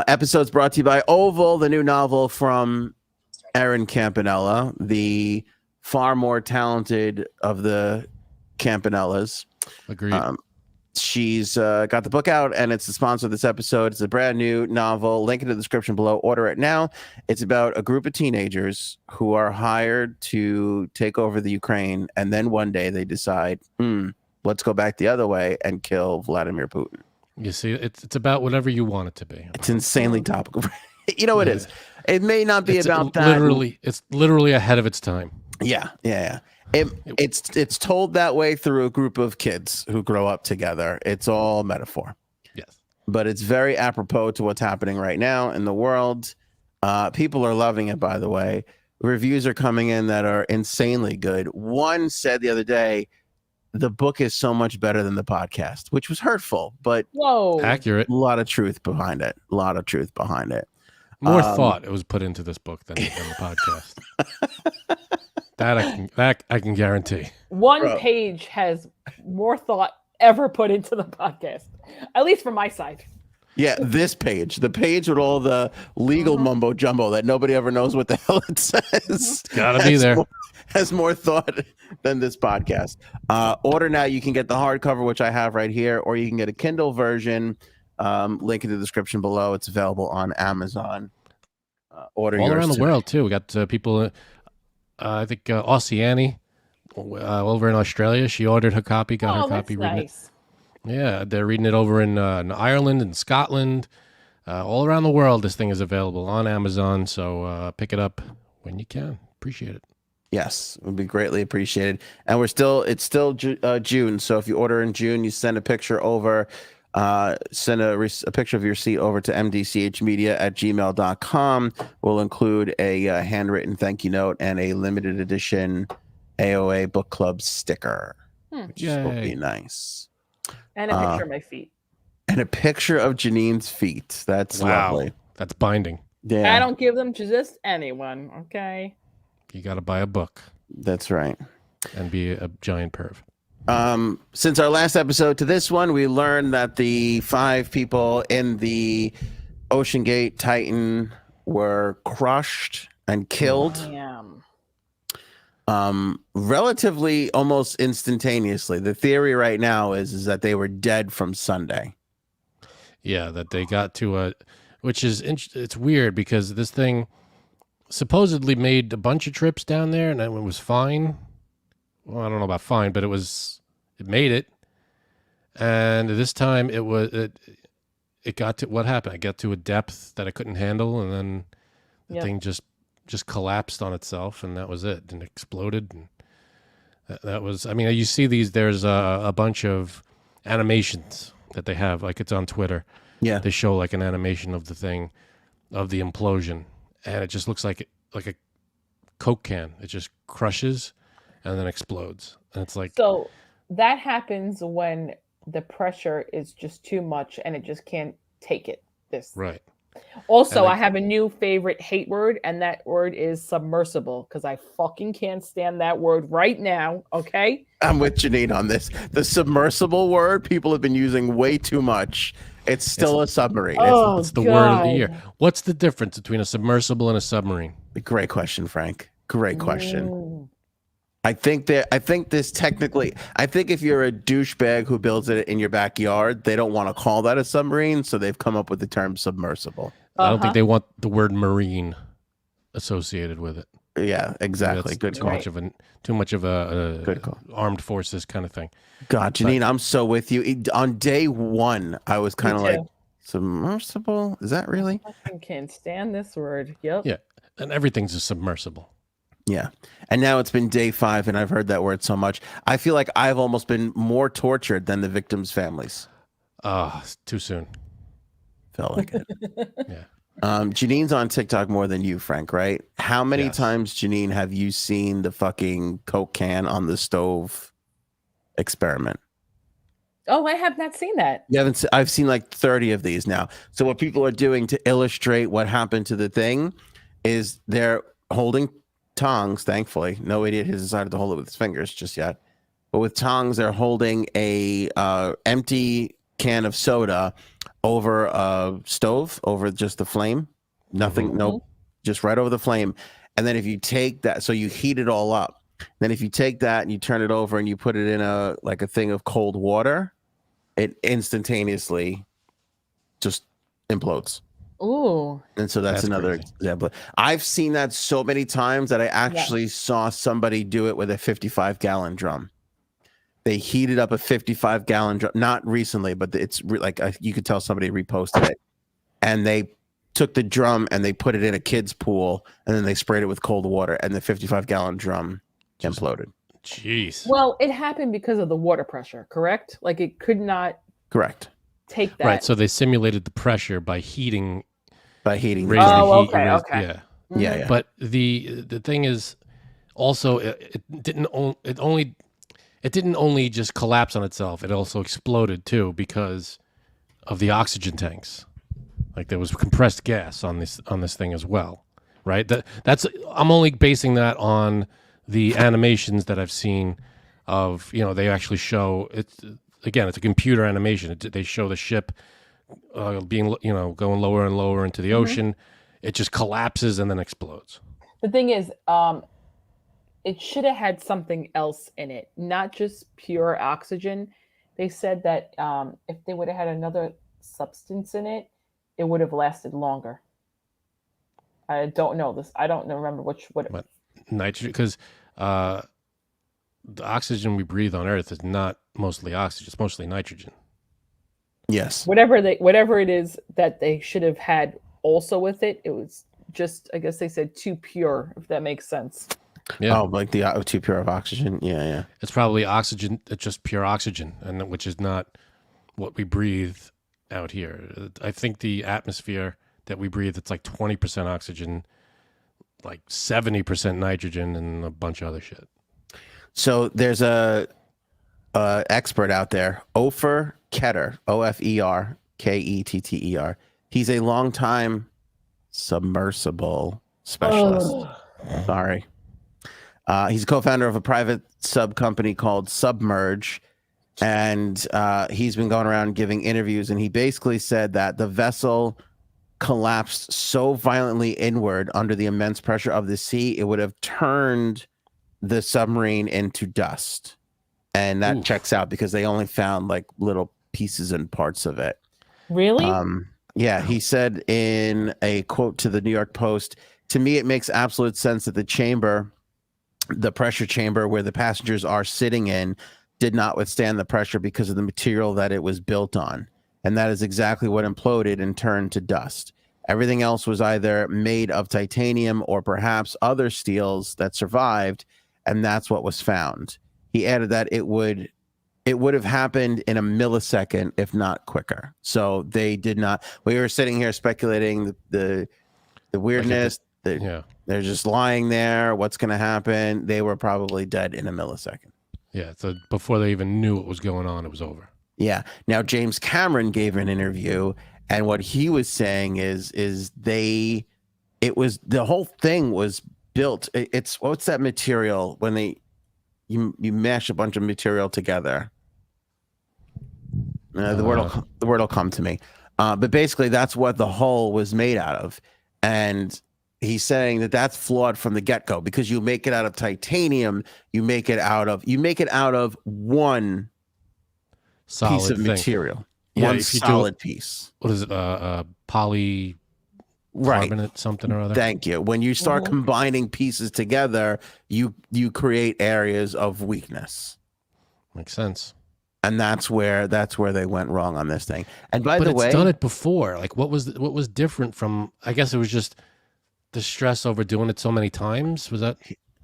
Episodes brought to you by Oval, the new novel from Erin Campanella, the far more talented of the Campanellas. Agreed. She's got the book out, and it's the sponsor of this episode. It's a brand new novel. Link in the description below. Order it now. It's about a group of teenagers who are hired to take over the Ukraine, and then one day they decide, let's go back the other way and kill Vladimir Putin. You see, it's about whatever you want it to be. It's insanely topical. It is. It may not be about that. It's literally ahead of its time. Yeah. It's told that way through a group of kids who grow up together. It's all metaphor. Yes. But it's very apropos to what's happening right now in the world. People are loving it, by the way. Reviews are coming in that are insanely good. One said the other day, the book is so much better than the podcast, which was hurtful, but accurate. A lot of truth behind it. More thought it was put into this book than the podcast. That I can guarantee. One page has more thought ever put into the podcast, at least from my side. Yeah, this page, the page with all the legal mumbo jumbo that nobody ever knows what the hell it says. Gotta be there. Has more thought than this podcast. Order now. You can get the hardcover, which I have right here, or you can get a Kindle version. Link in the description below. It's available on Amazon. Order all around today. the world too. We got people. I think Oceani over in Australia. She ordered her copy. Got her copy. That's reading nice. it. Yeah, they're reading it over in Ireland and Scotland. All around the world, this thing is available on Amazon. So pick it up when you can. Appreciate it. Yes, it would be greatly appreciated. And it's still June. So if you order in June, you send a picture over. Send a picture of your receipt over to mdchmedia@gmail.com. We'll include a handwritten thank you note and a limited edition AOA book club sticker, which will be nice. And a picture of my feet. And a picture of Janine's feet. That's lovely. That's binding. Yeah, I don't give them to just anyone. Okay. You got to buy a book. That's right. And be a giant perv. Since our last episode to this one, we learned that the 5 people in the OceanGate Titan were crushed and killed. Relatively almost instantaneously. The theory right now is that they were dead from Sunday. Yeah, that they got to which is it's weird because this thing supposedly made a bunch of trips down there and it was fine. Well, I don't know about fine, but it made it. And this time it got to what happened. It got to a depth that I couldn't handle, and then The thing just collapsed on itself, and that was it, and exploded. And that was, I mean, you see these. There's a bunch of animations that they have, like it's on Twitter. Yeah, they show like an animation of the thing, of the implosion, and it just looks like a Coke can. It just crushes and then explodes, and it's like, so that happens when the pressure is just too much and it just can't take it. Right. Also, I have a new favorite hate word, and that word is submersible, because I fucking can't stand that word right now. Okay. I'm with Janine on this. The submersible word people have been using way too much. It's still a submarine. It's the word of the year. What's the difference between a submersible and a submarine? Great question, Frank. Great question. I think this technically, I think if you're a douchebag who builds it in your backyard, they don't want to call that a submarine, so they've come up with the term submersible. I don't think they want the word marine associated with it. Yeah, exactly. Good call. Too much of a good call. Armed forces kind of thing. God, Janine, I'm so with you. On day one, I was kind of like, submersible? Is that really? I can't stand this word. Yep. Yeah, and everything's a submersible. Yeah. And now it's been day 5 and I've heard that word so much. I feel like I've almost been more tortured than the victims' families. Too soon. Felt like it. Yeah. Janine's on TikTok more than you, Frank, right? How many times, Janine, have you seen the fucking Coke can on the stove experiment? Oh, I have not seen that. You haven't? I've seen like 30 of these now. So what people are doing to illustrate what happened to the thing is they're holding tongs. Thankfully, no idiot has decided to hold it with his fingers just yet. But with tongs, they're holding a empty can of soda over a stove, over just the flame. Nothing, no, just right over the flame. And then if you take that, so you heat it all up. Then if you take that and you turn it over and you put it in a thing of cold water, it instantaneously just implodes. Ooh. And so that's another example. I've seen that so many times that I actually saw somebody do it with a 55-gallon drum. They heated up a 55-gallon drum, not recently, but it's like you could tell somebody reposted it. And they took the drum and they put it in a kid's pool, and then they sprayed it with cold water, and the 55-gallon drum imploded. Jeez. Well, it happened because of the water pressure, correct? Like it could not take that. Right. So they simulated the pressure by heating. Raising the heat. Okay. Yeah. But the thing is, also it didn't only just collapse on itself. It also exploded too because of the oxygen tanks. Like there was compressed gas on this thing as well, right? That's I'm only basing that on the animations that I've seen of, they actually show it's a computer animation. They show the ship being, going lower and lower into the ocean. It just collapses and then explodes. The thing is, it should have had something else in it, not just pure oxygen. They said that if they would have had another substance in it, it would have lasted longer. I don't know this. I don't remember what nitrogen, because the oxygen we breathe on Earth is not mostly oxygen; it's mostly nitrogen. Yes. Whatever it is that they should have had also with it, it was just, I guess they said, too pure, if that makes sense. Yeah. Oh, like the too pure of oxygen. Yeah. It's probably oxygen. It's just pure oxygen, and which is not what we breathe out here. I think the atmosphere that we breathe, it's like 20% oxygen, like 70% nitrogen, and a bunch of other shit. So there's a expert out there, Ofer Ketter, Ofer Ketter. He's a longtime submersible specialist. Sorry. He's a co-founder of a private sub company called Submerge, and he's been going around giving interviews, and he basically said that the vessel collapsed so violently inward under the immense pressure of the sea, it would have turned the submarine into dust. And that checks out because they only found like little pieces and parts of it. Really? Yeah, he said in a quote to the New York Post, "To me, it makes absolute sense that the pressure chamber where the passengers are sitting in did not withstand the pressure because of the material that it was built on. And that is exactly what imploded and turned to dust. Everything else was either made of titanium or perhaps other steels that survived, and that's what was found. He added that it would have happened in a millisecond, if not quicker. So they did not. We were sitting here speculating the weirdness. They're just lying there. What's going to happen? They were probably dead in a millisecond. Yeah. So before they even knew what was going on, it was over. Yeah. Now James Cameron gave an interview, and what he was saying is the whole thing was built. It's what's that material when you mash a bunch of material together. The word will come to me. But basically, that's what the hull was made out of, and he's saying that that's flawed from the get-go because you make it out of titanium. You make it out of one solid piece of material. Yeah, one solid piece. What is it? Polycarbonate, something or other. Thank you. When you start combining pieces together, you create areas of weakness. Makes sense. And that's where they went wrong on this thing. And by the way, it's done it before. Like, what was different from? I guess it was just the stress over doing it so many times. Was that?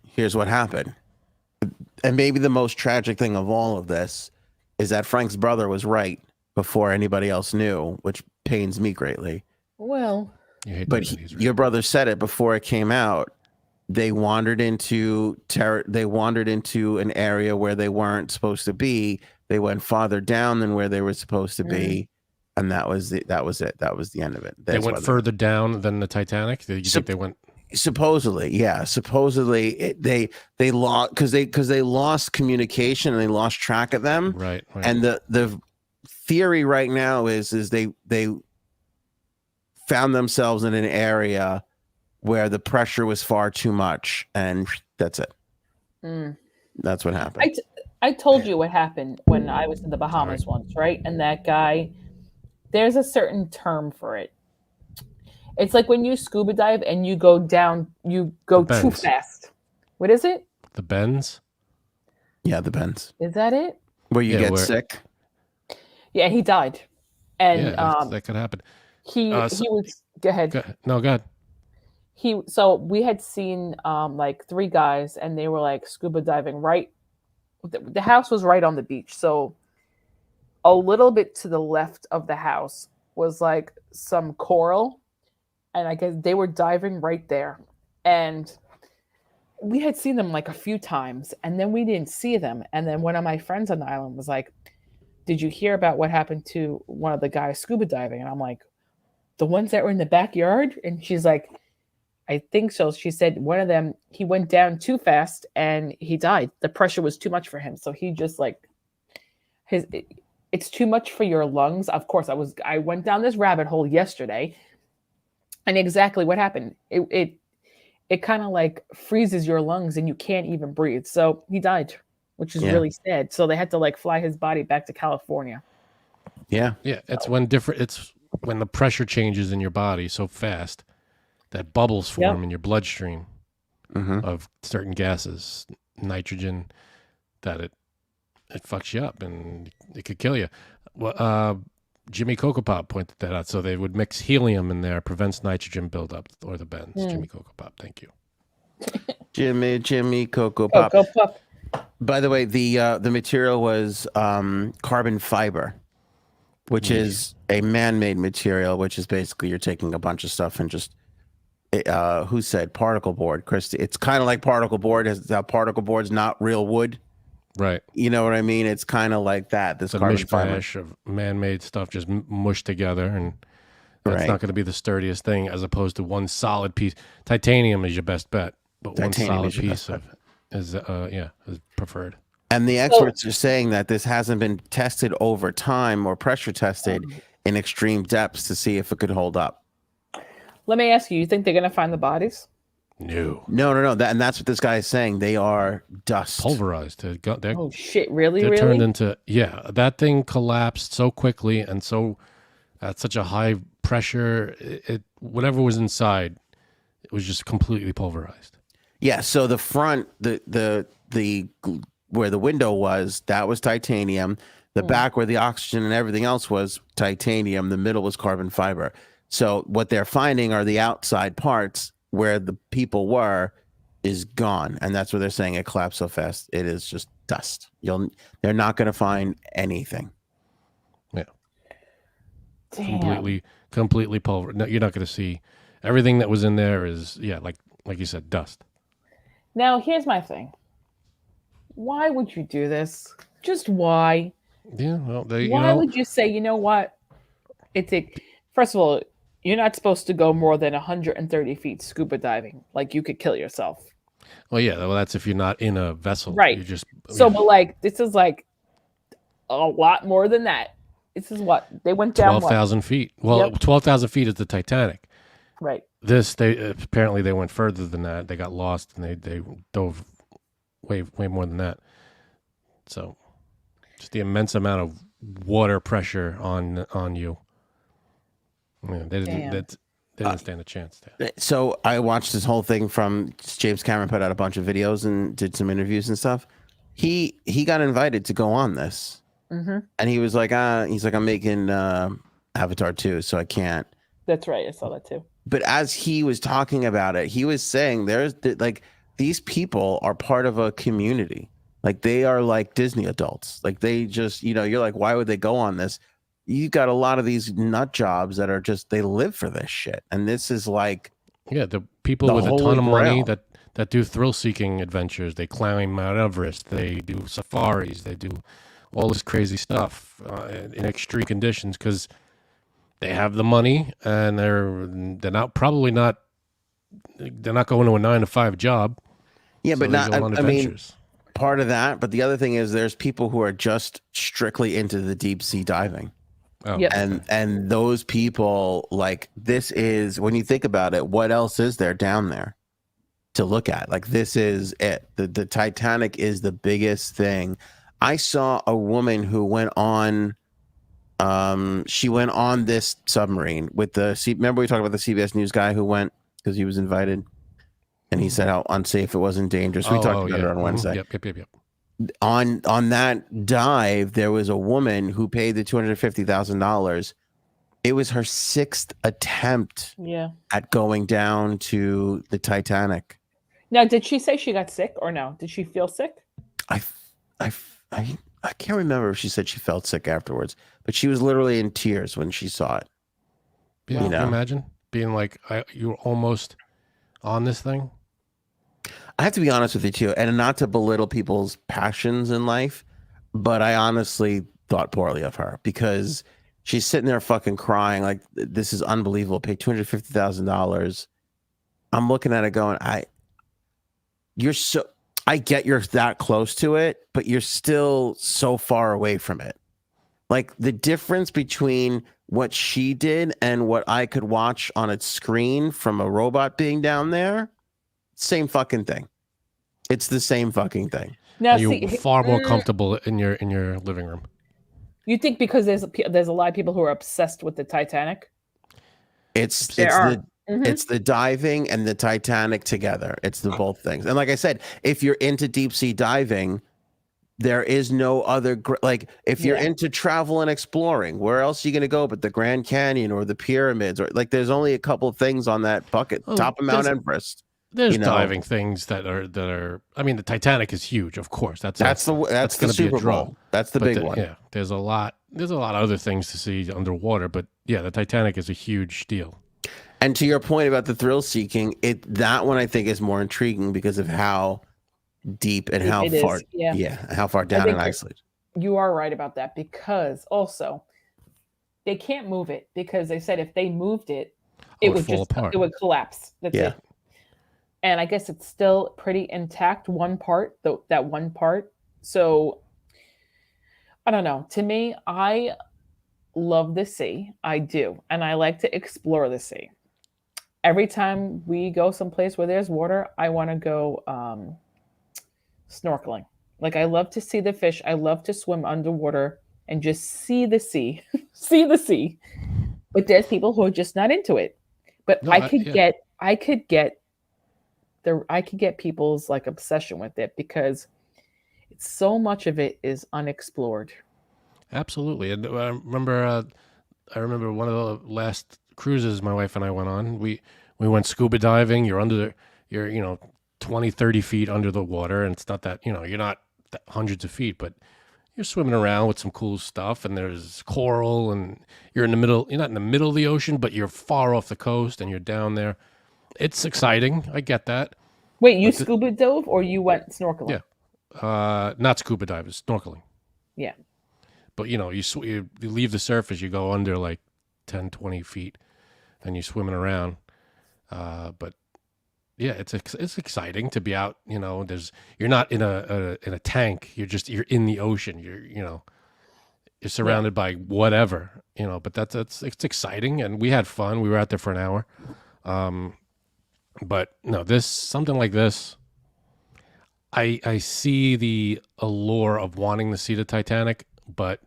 Here's what happened, and maybe the most tragic thing of all of this is that Frank's brother was right before anybody else knew, which pains me greatly. Well, but your brother said it before it came out. They wandered into an area where they weren't supposed to be. They went farther down than where they were supposed to be, and that was it. That was the end of it. They went further down than the Titanic. Did you think they went? Supposedly, yeah. Supposedly, they lost because they lost communication and they lost track of them. Right. And the theory right now is they found themselves in an area where the pressure was far too much, and that's it. That's what happened. I told you what happened when I was in the Bahamas once, right? And that guy, there's a certain term for it. It's like when you scuba dive and you go down, you go too fast. What is it? The bends? Yeah, the bends. Is that it? Where you get sick? Yeah, he died. And that could happen. He was go ahead. No, go ahead. So we had seen like three guys and they were like scuba diving right. The house was right on the beach. So a little bit to the left of the house was like some coral. And I guess they were diving right there. And we had seen them like a few times and then we didn't see them. And then one of my friends on the island was like, did you hear about what happened to one of the guys scuba diving? And I'm like, the ones that were in the backyard? And she's like, I think so. She said one of them, he went down too fast and he died. The pressure was too much for him. So he just like it's too much for your lungs. Of course, I went down this rabbit hole yesterday. And exactly what happened. It kind of like freezes your lungs and you can't even breathe. So he died, which is really sad. So they had to like fly his body back to California. Yeah. Yeah. It's when the pressure changes in your body so fast that bubbles form in your bloodstream of certain gases, nitrogen, that it fucks you up and it could kill you. Well, Jimmy Coco Pop pointed that out. So they would mix helium in there, prevents nitrogen buildup or the bends. Jimmy Coco Pop, thank you. Jimmy Coco Pop. By the way, the material was carbon fiber, which is a man-made material, which is basically you're taking a bunch of stuff and just who said particle board? Christy, it's kind of like particle board. Particle board's not real wood, right? You know what I mean? It's kind of like that. This carbon fiber of man-made stuff just mushed together, and that's not going to be the sturdiest thing as opposed to one solid piece. Titanium is your best bet, but one solid piece is preferred. And the experts are saying that this hasn't been tested over time or pressure tested in extreme depths to see if it could hold up. Let me ask you, you think they're going to find the bodies? No. And that's what this guy is saying. They are dust. Pulverized. Oh, shit. Really? They're turned into, that thing collapsed so quickly and so at such a high pressure, whatever was inside, it was just completely pulverized. Yeah. So the front, the where the window was, that was titanium. The back where the oxygen and everything else was titanium. The middle was carbon fiber. So what they're finding are the outside parts where the people were is gone, and that's what they're saying. It collapsed so fast, it is just dust. They're not going to find anything. Yeah. Damn. Completely pulverized. No, you're not going to see everything that was in there. Is like you said, dust. Now, here's my thing. Why would you do this? Just why? Yeah. Well, Why would you say, you know what? First of all, you're not supposed to go more than 130 feet scuba diving. Like, you could kill yourself. Well, yeah. Well, that's if you're not in a vessel. Right. You just So, but like, this is like a lot more than that. This is what they went down. 12,000 feet. Well, 12,000 feet is the Titanic. Right. They apparently they went further than that. They got lost and they dove way more than that. So, just the immense amount of water pressure on you. Yeah, they didn't stand a chance there. So I watched this whole thing from James Cameron, put out a bunch of videos and did some interviews and stuff. He got invited to go on this, and he was like, I'm making Avatar 2, so I can't. That's right. I saw that too. But as he was talking about it, he was saying these people are part of a community. Like, they are like Disney adults. Like, they just, you're like, why would they go on this? You got a lot of these nut jobs that are just, they live for this shit. And this is like, the people with a ton of money that do thrill-seeking adventures. They climb Mount Everest. They do safaris. They do all this crazy stuff in extreme conditions because they have the money and they're not going to a 9-to-5 job. Yeah, so but not. I mean, part of that. But the other thing is, there's people who are just strictly into the deep sea diving. Oh, yep. And those people, like, this is, when you think about it, what else is there down there to look at? Like, this is it. The Titanic is the biggest thing. I saw a woman who went on. She went on this submarine with remember we talked about the CBS News guy who went because he was invited, and he said how unsafe it was and dangerous. We talked about it on Wednesday. Yep. On that dive, there was a woman who paid the $250,000. It was her 6th attempt at going down to the Titanic. Now, did she say she got sick or no? Did she feel sick? I can't remember if she said she felt sick afterwards, but she was literally in tears when she saw it. Yeah, can you imagine being like, you were almost on this thing? I have to be honest with you too, and not to belittle people's passions in life, but I honestly thought poorly of her because she's sitting there fucking crying like, this is unbelievable. Pay $250,000. I'm looking at it going, I get you're that close to it, but you're still so far away from it. Like, the difference between what she did and what I could watch on its screen from a robot being down there, same fucking thing. It's the same fucking thing. Now, you're far more comfortable in your living room. You think because there's a lot of people who are obsessed with the Titanic? It's the diving and the Titanic together. It's the both things. And like I said, if you're into deep sea diving, there is no other, like, if you're into travel and exploring, where else are you going to go but the Grand Canyon or the pyramids? Or like, there's only a couple of things on that bucket, top of Mount Everest. There's diving things that are. I mean, the Titanic is huge, of course. That's the Super Bowl. That's the big one. Yeah, there's a lot of other things to see underwater, but yeah, the Titanic is a huge deal. And to your point about the thrill seeking, that one I think is more intriguing because of how deep and how far down and isolated. You are right about that, because also they can't move it because they said if they moved it, it would fall apart. It would collapse. That's it. And I guess it's still pretty intact, that one part. So I don't know. To me, I love the sea. I do. And I like to explore the sea. Every time we go someplace where there's water, I want to go snorkeling. Like, I love to see the fish. I love to swim underwater and just see the sea. See the sea. But there's people who are just not into it. But I could get people's like obsession with it because it's so much of it is unexplored. Absolutely. And I remember one of the last cruises my wife and I went on. We went scuba diving. You're 20, 30 feet under the water, and it's not that, you're not hundreds of feet, but you're swimming around with some cool stuff, and there's coral, and you're not in the middle of the ocean, but you're far off the coast, and you're down there. It's exciting. I get that. Wait, you scuba dove or you went snorkeling? Yeah. Not scuba diving, snorkeling. Yeah. But, you leave the surface, you go under like 10, 20 feet, and you're swimming around. But yeah, it's exciting to be out. You're not in a tank. You're in the ocean. You're surrounded by whatever. But it's exciting, and we had fun. We were out there for an hour. But no, something like this, I see the allure of wanting to see the Titanic, but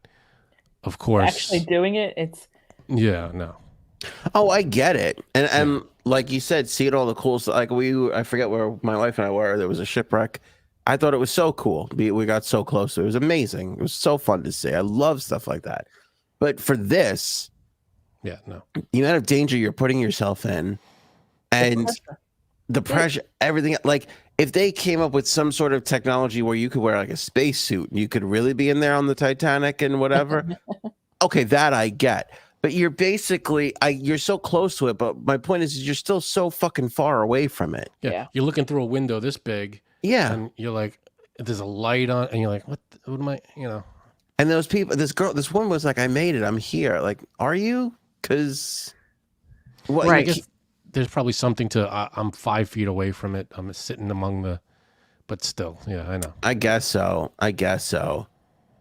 of course, actually doing it, no. Oh, I get it, and like you said, seeing all the cool stuff. Like I forget where my wife and I were. There was a shipwreck. I thought it was so cool. We got so close. It was amazing. It was so fun to see. I love stuff like that. But for this, the amount of danger you're putting yourself in, and the pressure, everything. Like if they came up with some sort of technology where you could wear like a spacesuit and you could really be in there on the Titanic and whatever, okay, that I get. But you're basically, you're so close to it. But my point is, you're still so fucking far away from it. Yeah. You're looking through a window this big. Yeah. And you're like, there's a light on, and you're like, what am I, And those people, this woman was like, I made it. I'm here. Like, are you? Because, right. I guess there's probably something to, I'm 5 feet away from it. I'm sitting among but still, yeah, I know. I guess so.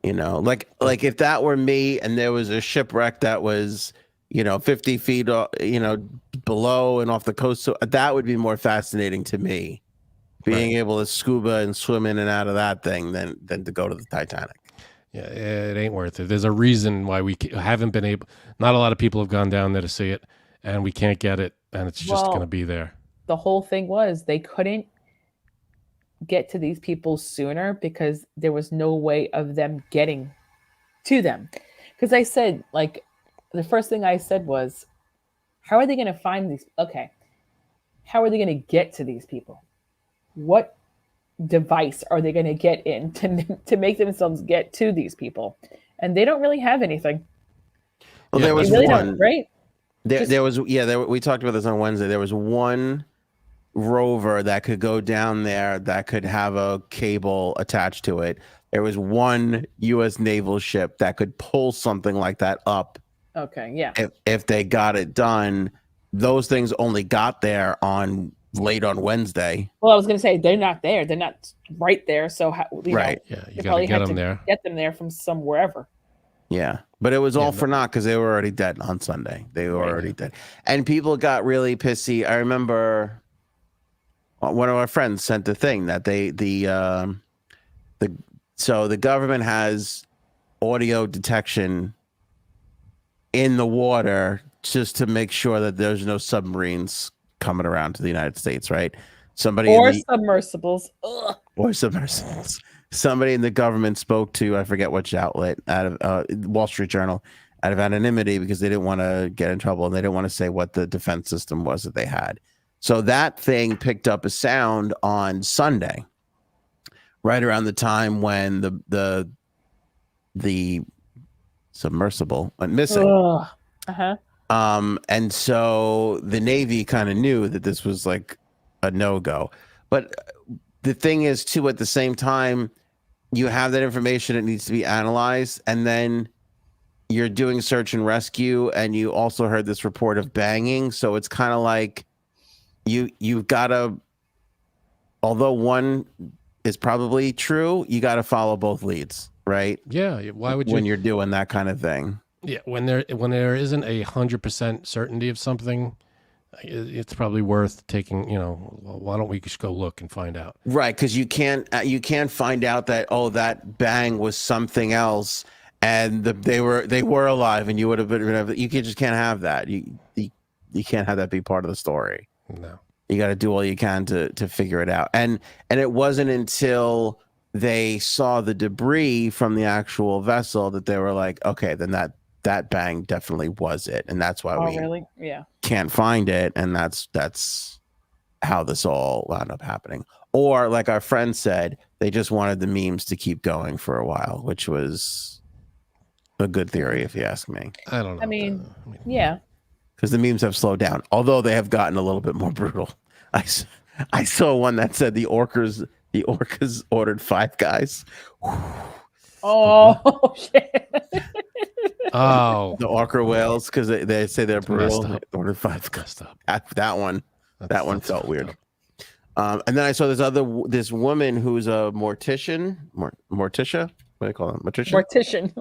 Like if that were me and there was a shipwreck that was, 50 feet, below and off the coast, so that would be more fascinating to me, being able to scuba and swim in and out of that thing than to go to the Titanic. Yeah, it ain't worth it. There's a reason why we haven't been able. Not a lot of people have gone down there to see it, and we can't get it, and it's just going to be there. The whole thing was they couldn't get to these people sooner because there was no way of them getting to them. Because I said, like, the first thing I said was, how are they going to find these? Okay. How are they going to get to these people? What device are they going to get in to make themselves get to these people? And they don't really have anything. Well, there was really one, right? We talked about this on Wednesday. There was one rover that could go down there that could have a cable attached to it. There was one U.S. naval ship that could pull something like that up. Okay, yeah. If they got it done, those things only got there late on Wednesday. Well, I was going to say they're not there. They're not right there. So right, yeah, you got to get them there. Get them there from wherever. Yeah, but it was all for naught because they were already dead on Sunday. They were already dead, and people got really pissy. I remember one of our friends sent the thing that so the government has audio detection in the water just to make sure that there's no submarines coming around to the United States, right? Submersibles. Ugh. Or submersibles. Somebody in the government spoke to, I forget which outlet, out of Wall Street Journal, out of anonymity because they didn't want to get in trouble and they didn't want to say what the defense system was that they had. So that thing picked up a sound on Sunday, right around the time when the submersible went missing. Uh-huh. And so the Navy kind of knew that this was like a no-go. But the thing is, too, at the same time, you have that information, it needs to be analyzed, and then you're doing search and rescue, and you also heard this report of banging. So it's kind of like you've got to, although one is probably true, you got to follow both leads, right? Yeah. Why would you? When you're doing that kind of thing. Yeah. When there isn't 100% certainty of something, it's probably worth taking, why don't we just go look and find out? Right. Because you can't find out that, that bang was something else and they were alive and you would have been, you just can't have that. You can't have that be part of the story. No. You got to do all you can to figure it out. And it wasn't until they saw the debris from the actual vessel that they were like, okay, then that that bang definitely was it, and that's why we really? Yeah. can't find it, and that's how this all wound up happening. Or like our friend said, they just wanted the memes to keep going for a while, which was a good theory if you ask me. I don't know. I mean, yeah. Because the memes have slowed down, although they have gotten a little bit more brutal. I saw one that said the orcas ordered 5 guys. Oh shit. Oh, The orca whales, because they say they're brutal. messed up. They ordered 5 guys. messed up. That one That's felt fucked weird. up. And then I saw this woman who's a Morticia. What do they call it? Mortician.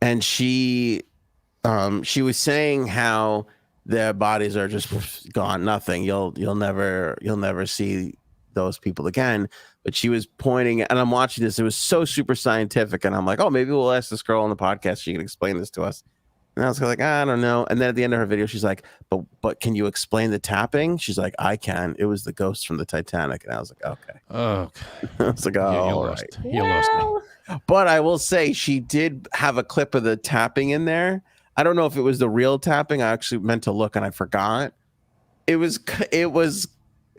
And she was saying how their bodies are just gone, nothing. You'll never see those people again. But she was pointing, and I'm watching this. It was so super scientific, and I'm like, oh, maybe we'll ask this girl on the podcast. She can explain this to us. And I was like, I don't know. And then at the end of her video, she's like, but can you explain the tapping? She's like, I can. It was the ghost from the Titanic. And I was like, okay. Oh, I was like, oh, you all lost. right. You lost me. But I will say she did have a clip of the tapping in there. I don't know if it was the real tapping. I actually meant to look and I forgot. It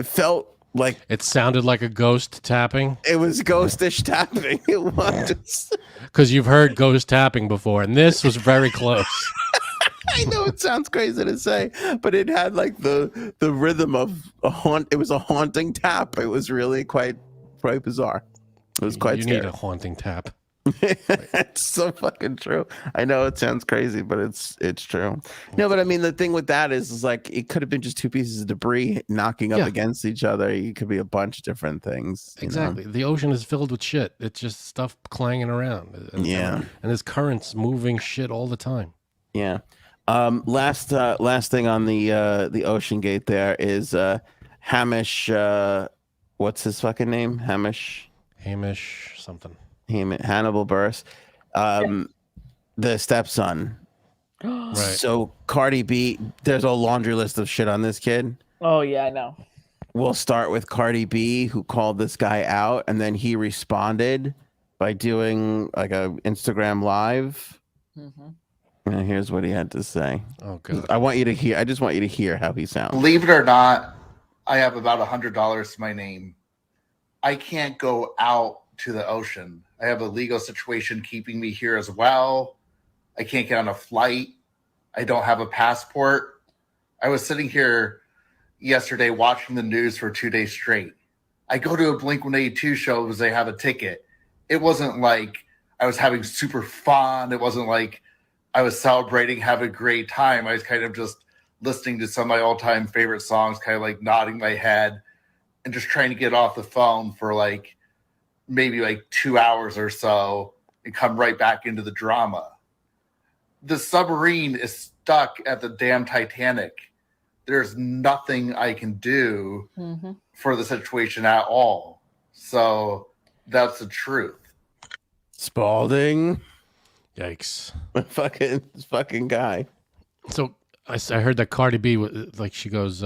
felt like It sounded like a ghost tapping. it was ghostish tapping. It was. Because you've heard ghost tapping before, and this was very close. I know it sounds crazy to say, but it had like the rhythm of a haunt. It was a haunting tap. It was really quite bizarre. It was quite You scary. need a haunting tap. It's so fucking true. I know it sounds crazy, but it's true. No, but I mean the thing with that is like it could have been just 2 pieces of debris knocking up against each other. It could be a bunch of different things. Exactly. The ocean is filled with shit. It's just stuff clanging around. And there's currents moving shit all the time. Yeah. Last thing on the OceanGate there is Hamish. What's his fucking name? Hamish Something. Hannibal Buress. The stepson. Right. So Cardi B, there's a laundry list of shit on this kid. Oh yeah, I know. We'll start with Cardi B, who called this guy out, and then he responded by doing like a Instagram live. And here's what he had to say. Oh god. I just want you to hear how he sounds. Believe it or not, I have about $100 to my name. I can't go out to the ocean. I have a legal situation keeping me here as well. I can't get on a flight. I don't have a passport. I was sitting here yesterday watching the news for 2 days straight. I go to a Blink-182 show because they have a ticket. It wasn't like I was having super fun. It wasn't like I was celebrating, having a great time. I was kind of just listening to some of my all-time favorite songs, kind of like nodding my head and just trying to get off the phone for like maybe like 2 hours or so and come right back into the drama. The submarine is stuck at the damn Titanic. There's nothing I can do for the situation at all. So that's the truth. Spalding. Yikes. fucking guy. So I heard that Cardi B, like she goes,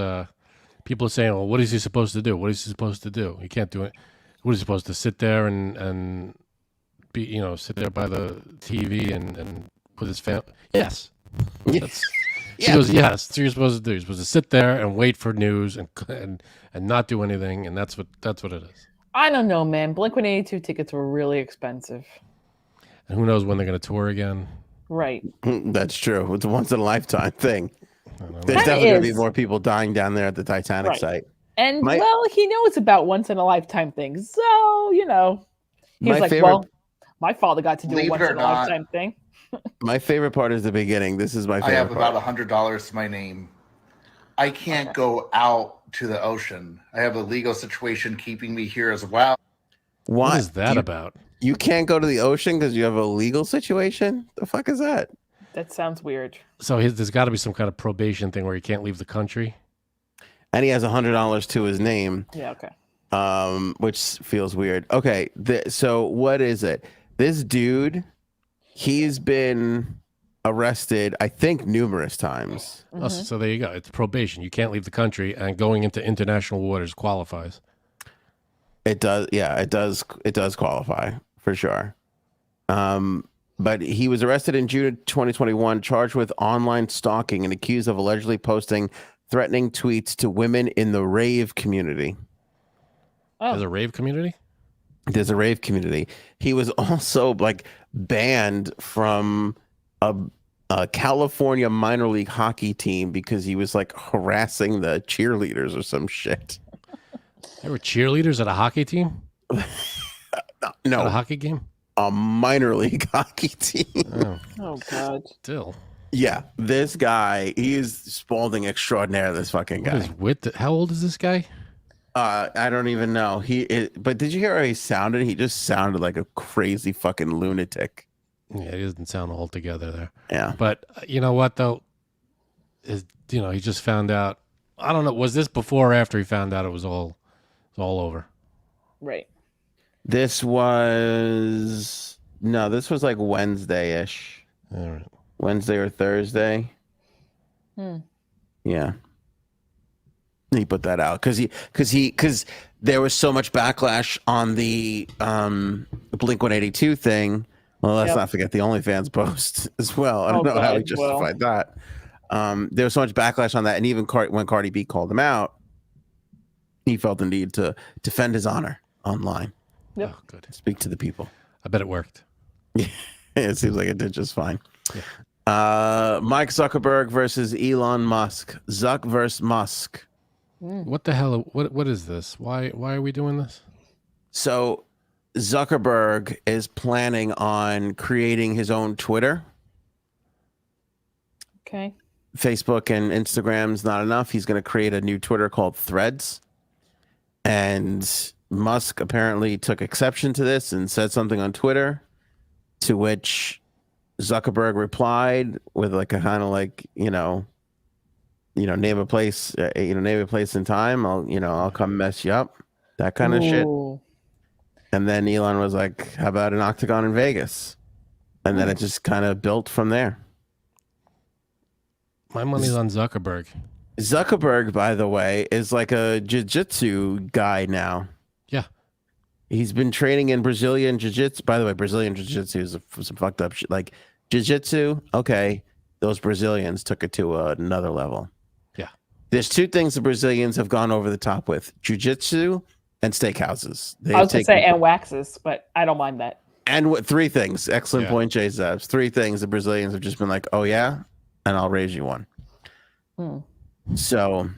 people are saying, well, what is he supposed to do? What is he supposed to do? He can't do it. What is he supposed to sit there and be, sit there by the TV and with his family? Yes. She goes, yes, that's what you're supposed to do. You're supposed to sit there and wait for news and not do anything. And that's what it is. I don't know, man. Blink-182 tickets were really expensive. And who knows when they're going to tour again? Right. That's true. It's a once in a lifetime thing. There's That definitely going to be is. more people dying down there at the Titanic site. And well, he knows about once in a lifetime things. So, he's like, well, my father got to do a once in a lifetime thing. My favorite part is the beginning. This is my favorite I have part. about $100 to my name. I can't go out to the ocean. I have a legal situation keeping me here as well. What is that about? You can't go to the ocean because you have a legal situation? The fuck is that? That sounds weird. So there's got to be some kind of probation thing where he can't leave the country. And he has $100 to his name. Yeah, okay. Which feels weird. Okay, so what is it? This dude, he's been arrested, I think, numerous times. Oh, so there you go. It's probation. You can't leave the country, and going into international waters qualifies. It does. Yeah, it does. It does qualify for sure. But he was arrested in June of 2021, charged with online stalking and accused of allegedly posting threatening tweets to women in the rave community. There's a rave community? There's a rave community. He was also like banned from a California minor league hockey team because he was like harassing the cheerleaders or some shit. There were cheerleaders at a hockey team? No. At a hockey game? A minor league hockey team. Oh God. Still. Yeah, this guy, he is Spalding extraordinaire, this fucking guy. How old is this guy? I don't even know. But did you hear how he sounded? He just sounded like a crazy fucking lunatic. Yeah, he doesn't sound all together there. Yeah. But you know what, though? He just found out. I don't know. Was this before or after he found out it was all over? Right. This was like Wednesday-ish. All right. Wednesday or Thursday. Yeah. He put that out because there was so much backlash on the Blink-182 thing. Well, let's not forget the OnlyFans post as well. I don't know how he justified that. There was so much backlash on that, and even when Cardi B called him out, he felt the need to defend his honor online. Yep. Oh, good. Speak to the people. I bet it worked. Yeah, it seems like it did just fine. Yeah. Mike Zuckerberg versus Elon Musk. Zuck versus Musk. What the hell? What is this? Why are we doing this? So Zuckerberg is planning on creating his own Twitter. Okay. Facebook and Instagram's not enough. He's going to create a new Twitter called Threads. And Musk apparently took exception to this and said something on Twitter, to which Zuckerberg replied with like a kind of like, name a place, name a place and time. I'll come mess you up. That kind of shit. And then Elon was like, how about an octagon in Vegas? And then it just kind of built from there. My money's on Zuckerberg. Zuckerberg, by the way, is like a jiu-jitsu guy now. Yeah. He's been training in Brazilian jiu-jitsu. By the way, Brazilian jiu-jitsu is some fucked up shit. Like jiu-jitsu, okay, those Brazilians took it to another level. Yeah. There's two things the Brazilians have gone over the top with: jiu-jitsu and steakhouses. I was going to say and waxes, but I don't mind that. And three things. Excellent point, Jay Zabs. Three things the Brazilians have just been like, oh yeah, and I'll raise you one. So,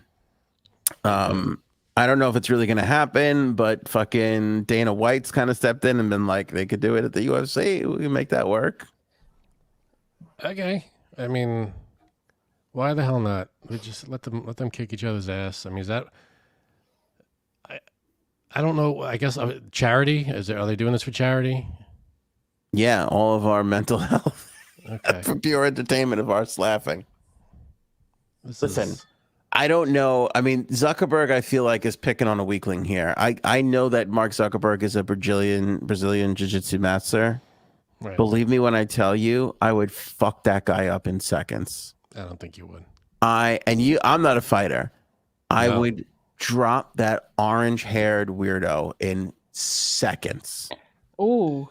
I don't know if it's really going to happen, but fucking Dana White's kind of stepped in and been like, they could do it at the UFC. We can make that work. Okay. I mean, why the hell not? We just let them kick each other's ass. I mean, is that? I don't know. I guess charity. Are they doing this for charity? Yeah, all of our mental health for Okay. pure entertainment of us laughing. Listen, Is, I don't know. I mean, Zuckerberg, I feel like, is picking on a weakling here. I know that Mark Zuckerberg is a Brazilian jiu-jitsu master. right. Believe me when I tell you, I would fuck that guy up in seconds. I don't think you would. I'm not a fighter. I No. would drop that orange-haired weirdo in seconds. Ooh.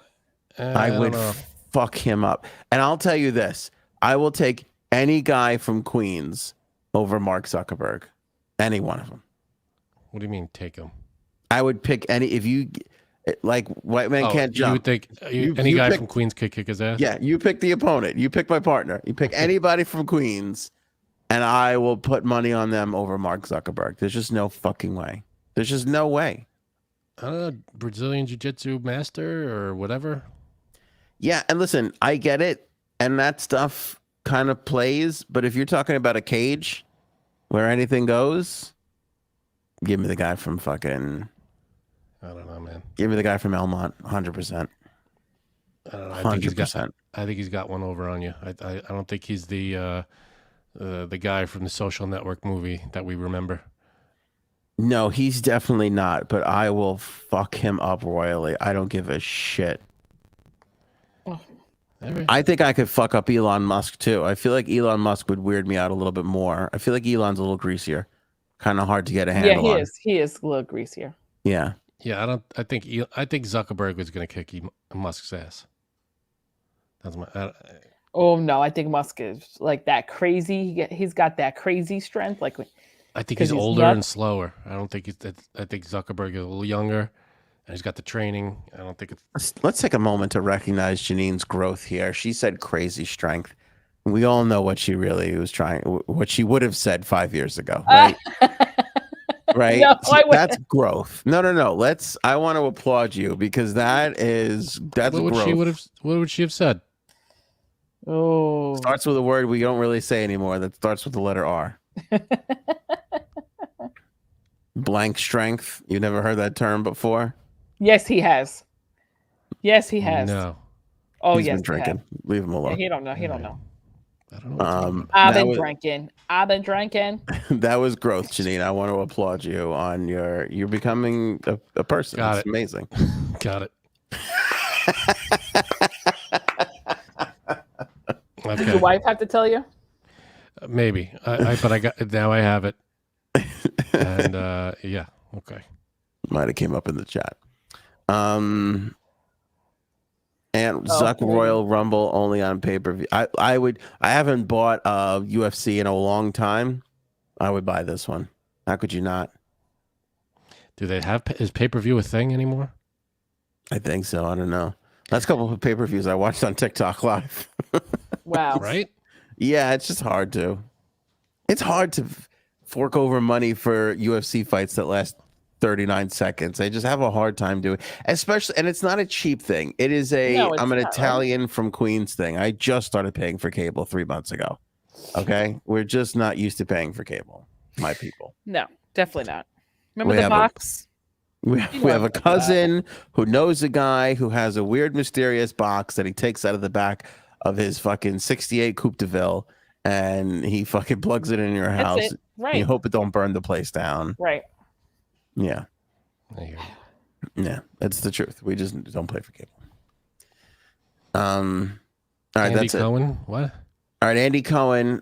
I would don't know. fuck him up. And I'll tell you this. I will take any guy from Queens over Mark Zuckerberg. Any one of them. What do you mean take him? I would pick any, if you, like, white man can't You would jump. think You any guy pick- from Queens could kick his ass? Yeah, you pick the opponent. You pick my partner. You pick anybody from Queens, and I will put money on them over Mark Zuckerberg. There's just no fucking way. There's just no way. I don't know, Brazilian Jiu-Jitsu master or whatever. Yeah, and listen, I get it, and that stuff kind of plays, but if you're talking about a cage where anything goes, give me the guy from fucking, I don't know, man. give me the guy from Elmont, 100%. I don't know. 100%. I think he's got one over on you. I don't think he's the guy from the Social Network movie that we remember. No, he's definitely not, but I will fuck him up royally. I don't give a shit. Right. I think I could fuck up Elon Musk too. I feel like Elon Musk would weird me out a little bit more. I feel like Elon's a little greasier, kind of hard to get a handle on. He is a little greasier. Yeah. Yeah, I think Zuckerberg was going to kick Musk's ass. That's my. Oh no, I think Musk is like that crazy. He's got that crazy strength. Like, I think 'cause he's he's older and nuts. slower. I don't think I think Zuckerberg is a little younger, and he's got the training. I don't think it's. Let's take a moment to recognize Janine's growth here. She said crazy strength. We all know what she really was trying, what she would have said 5 years ago, right? Right? No, So I that's wouldn't. growth. No. I want to applaud you because that's What would growth. she would have? What would she have said? Oh, Starts with a word we don't really say anymore that starts with the letter R. Blank strength. You never heard that term before? yes, he has. Yes, he has. No. Oh, He's yes, been drinking. Leave him Yeah, alone. he don't know. He don't Yeah. know. I don't know. What you're talking about. I've that been was- drinking. I've been drinking. That was growth, Janine. I want to applaud you on you're becoming a person. Got It's it. amazing. Got it. Did Okay. your wife have to tell you? Maybe. But I got now. I have it. And yeah. Okay. Might have came up in the chat. And Zuck Okay. Royal Rumble only on pay-per-view. I haven't bought UFC in a long time. I would buy this one. How could you not? Do they have is pay-per-view a thing anymore? I think so. I don't know. Last couple of pay-per-views I watched on TikTok live. Wow. Right? Yeah, it's just hard to. It's hard to fork over money for UFC fights that last 39 seconds. I just have a hard time doing, especially, and it's not a cheap thing. It is No, it's I'm an not, right? Italian from Queens thing. I just started paying for cable 3 months ago. Okay, we're just not used to paying for cable, my people. No, definitely not. Remember We the have box? We You have know a cousin who knows a guy who has a weird, mysterious box that he takes out of the back of his fucking 68 Coupe de Ville, and he fucking plugs it in your That's house. it. Right. You hope it don't burn the place down. Right. Yeah. I hear you. Yeah, that's the truth. We just don't play for cable. All right, Andy that's it. Cohen. What? All right, Andy Cohen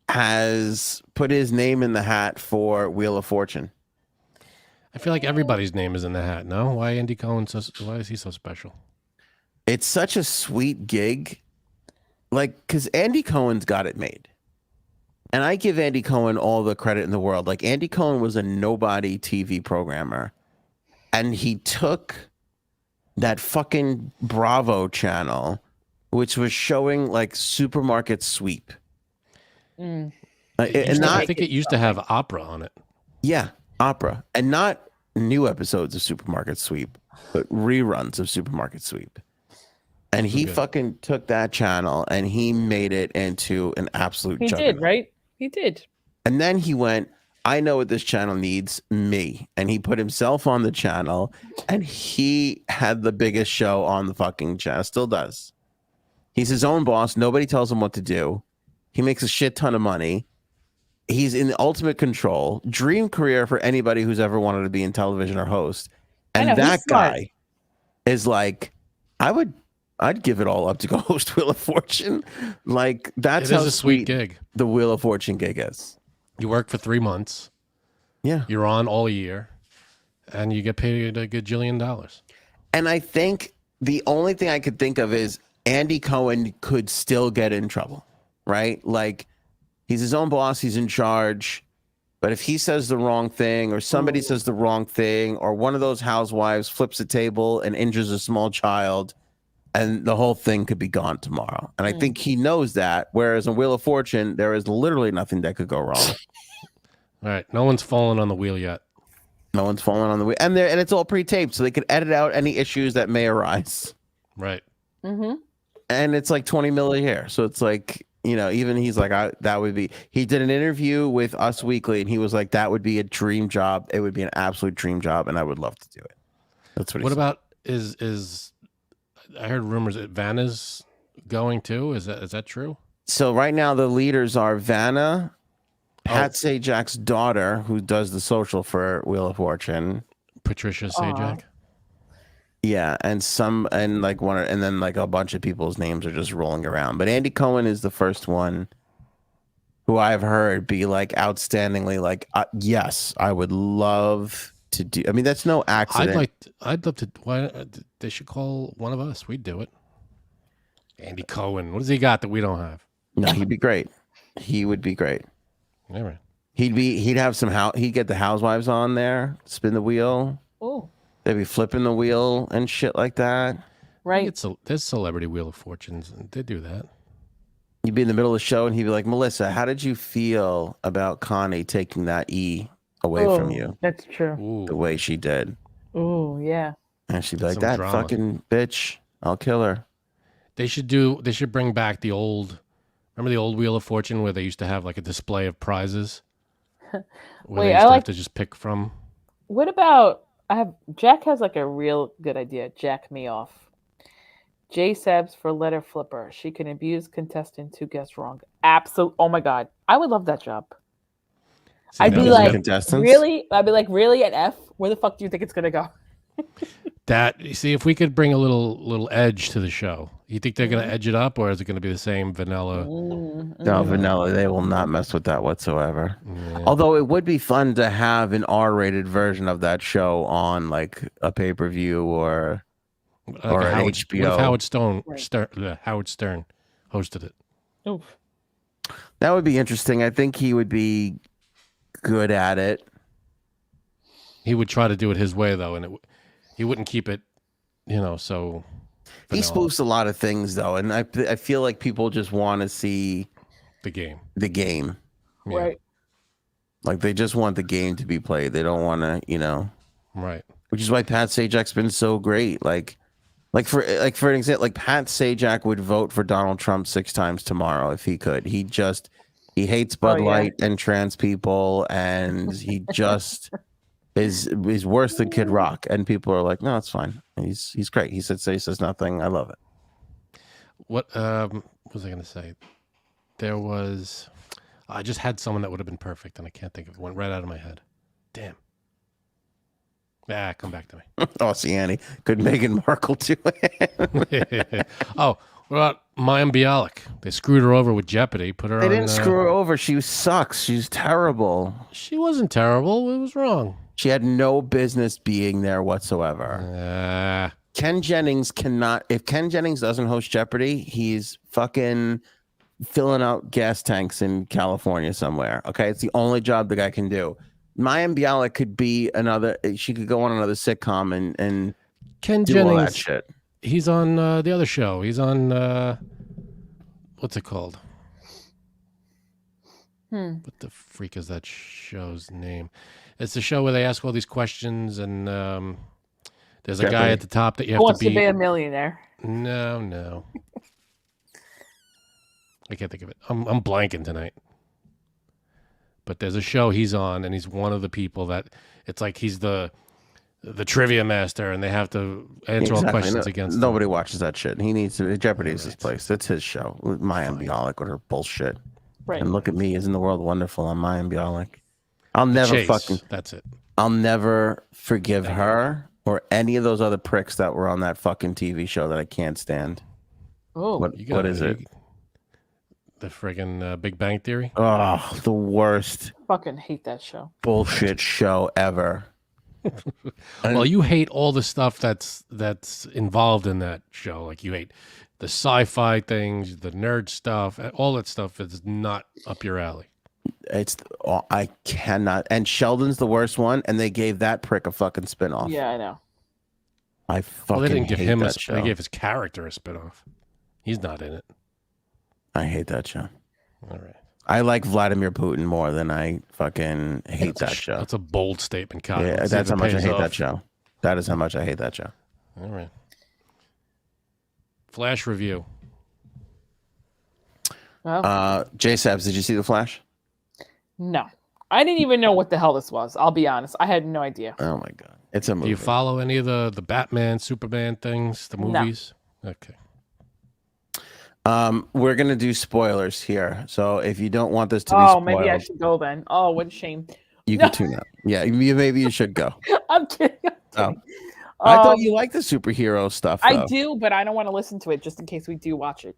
has put his name in the hat for Wheel of Fortune. I feel like everybody's name is in the hat. No, why Andy Cohen? Why is he so special? It's such a sweet gig, like because Andy Cohen's got it made, and I give Andy Cohen all the credit in the world. Like Andy Cohen was a nobody TV programmer, and he took that fucking Bravo channel, which was showing like supermarket sweep. Mm. I think it used to have opera on it. Yeah, opera, and not new episodes of Supermarket Sweep, but reruns of Supermarket Sweep. And he Good. fucking took that channel and he made it into an absolute He juggernaut. did, right? He did. And then he went, I know what this channel needs, me. And he put himself on the channel and he had the biggest show on the fucking channel, still does. He's his own boss. Nobody tells him what to do. He makes a shit ton of money. He's in the ultimate control. Dream career for anybody who's ever wanted to be in television or host. And I know, that he's smart. guy is like, I'd give it all up to go host Wheel of Fortune. Like that's It how is a sweet gig. the Wheel of Fortune gig is. You work for 3 months. Yeah. You're on all year, and you get paid a gajillion dollars. And I think the only thing I could think of is Andy Cohen could still get in trouble, right? Like he's his own boss, he's in charge. But if he says the wrong thing or somebody says the wrong thing or one of those housewives flips a table and injures a small child and the whole thing could be gone tomorrow. And I think he knows that. Whereas in Wheel of Fortune, there is literally nothing that could go wrong. All right. No one's fallen on the wheel yet. No one's falling on the wheel. And it's all pre-taped, so they could edit out any issues that may arise. Right. Mm-hmm. And it's like 20 mil a year. So it's like, you know, even he's like, that would be, he did an interview with Us Weekly and he was like, that would be a dream job. It would be an absolute dream job. And I would love to do it. That's what he What said. about is I heard rumors that Vanna's going too. Is that true? So right now the leaders are Vanna, Pat Sajak's daughter, who does the social for Wheel of Fortune. Patricia Sajak. Yeah, and then like a bunch of people's names are just rolling around. But Andy Cohen is the first one who I've heard be like outstandingly like, yes, I would love to do. I mean, that's no accident. I'd love to. Why they should call one of us? We'd do it. Andy Cohen. What does he got that we don't have? No, he'd be great. He would be great. All right. He'd have some he'd get the housewives on there, spin the wheel. Oh, They'd be flipping the wheel and shit like that. right. There's Celebrity Wheel of Fortunes, and they do that. You'd be in the middle of the show and he'd be like, Melissa, how did you feel about Connie taking that E away from you That's true. Ooh. the way she did? Oh, yeah. And she'd be like, Some that drama. fucking bitch, I'll kill her. They should bring back the old. Remember the old Wheel of Fortune where they used to have like a display of prizes? Where Wait, they I used to like- have to just pick from. What about Jack has like a real good idea. Jack me off. J Sabs for letter flipper. She can abuse contestants who guess wrong. Absolutely. Oh my god, I would love that job. See, I'd that be was like, good. contestants? really? I'd be like, really? An F? Where the fuck do you think it's gonna go? That you see, if we could bring a little edge to the show, you think they're gonna edge it up, or is it gonna be the same vanilla? No, vanilla. They will not mess with that whatsoever. Yeah. Although it would be fun to have an R-rated version of that show on like a pay-per-view or Like or a an Howard, HBO. What if Right. Howard Stern hosted it? Oof. that would be interesting. I think he would be good at it. He would try to do it his way though, and he wouldn't keep it, so. He vanilla. spoofs a lot of things though, and I feel like people just want to see The game. the game. Yeah. Right. Like they just want the game to be played. They don't want to, Right. which is why Pat Sajak's been so great. Like for an example, like Pat Sajak would vote for Donald Trump 6 times tomorrow if he could. He hates Bud yeah. Light and trans people, and he just is worse than Kid Rock. And people are like, no, it's fine. He's great. He says nothing. I love it. What was I gonna say? I just had someone that would have been perfect, and I can't think of it. Went right out of my head. Damn. Come back to me. Oh, see, Annie, could Meghan Markle do it? Oh, what about Mayim Bialik? They screwed her over with Jeopardy. Put her They on. didn't screw her over. She sucks. She's terrible. She wasn't terrible. It was wrong. She had no business being there whatsoever. Ken Jennings cannot. If Ken Jennings doesn't host Jeopardy, he's fucking filling out gas tanks in California somewhere. Okay, it's the only job the guy can do. Mayim Bialik could be another. She could go on another sitcom and Ken do all that Jennings. shit. He's on the other show. He's on what's it called? What the freak is that show's name? It's the show where they ask all these questions, and there's a guy Jeopardy. at the top that you Who have wants to to beat. be a millionaire? No. I can't think of it. I'm blanking tonight. But there's a show he's on, and he's one of the people that it's like he's the trivia master, and they have to answer all questions against him. Nobody watches that shit. He needs to. Jeopardy is his place. It's his show. With Mayim Bialik with her bullshit. Right. And look at me. Isn't the world wonderful? I'm Mayim Bialik. I'll never Chase, that's it. I'll never forgive her or any of those other pricks that were on that fucking TV show that I can't stand. Oh, What is it? The friggin' Big Bang Theory? Oh, the worst fucking hate that show. bullshit show ever. Well, you hate all the stuff that's involved in that show. Like you hate the sci-fi things, the nerd stuff, all that stuff is not up your alley. I cannot. And Sheldon's the worst one, and they gave that prick a fucking spinoff. Yeah, I know. I fucking Well, they didn't give hate him that show. they gave his character a spinoff. He's not in it. I hate that show. All right. I like Vladimir Putin more than I fucking hate that show. That's a bold statement, Kyle. Yeah, Let's see that's if how it much I pays hate off. that show. That is how much I hate that show. All right. Flash review. Well, J Sabs, did you see The Flash? no. I didn't even know what the hell this was. I'll be honest. I had no idea. Oh my god, it's a Do movie. you follow any of the Batman, Superman things, the No. movies? Okay. We're gonna do spoilers here, so if you don't want this to be Oh, spoiled, maybe I should go then. Oh, what a shame. you No. can tune out. Yeah, maybe you should go. I'm kidding. Oh. I thought you liked the superhero stuff. I though. do, but I don't want to listen to it just in case we do watch it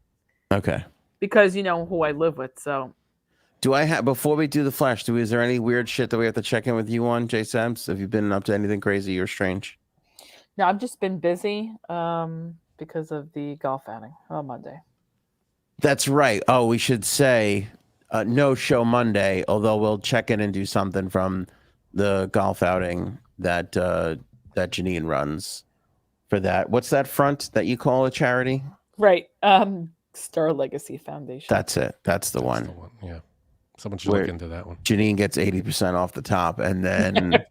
Okay. because you know who I live with. So Do I have before we do The Flash? Is there any weird shit that we have to check in with you on, J Sabs? Have you been up to anything crazy or strange? no, I've just been busy because of the golf outing on Monday. That's right. Oh, we should say no show Monday, although we'll check in and do something from the golf outing that that Janine runs for that. What's that front that you call a charity? Right. Star Legacy Foundation. That's it. That's the That's one. the one. Yeah. Someone should Where- look into that one. Janine gets 80% off the top, and then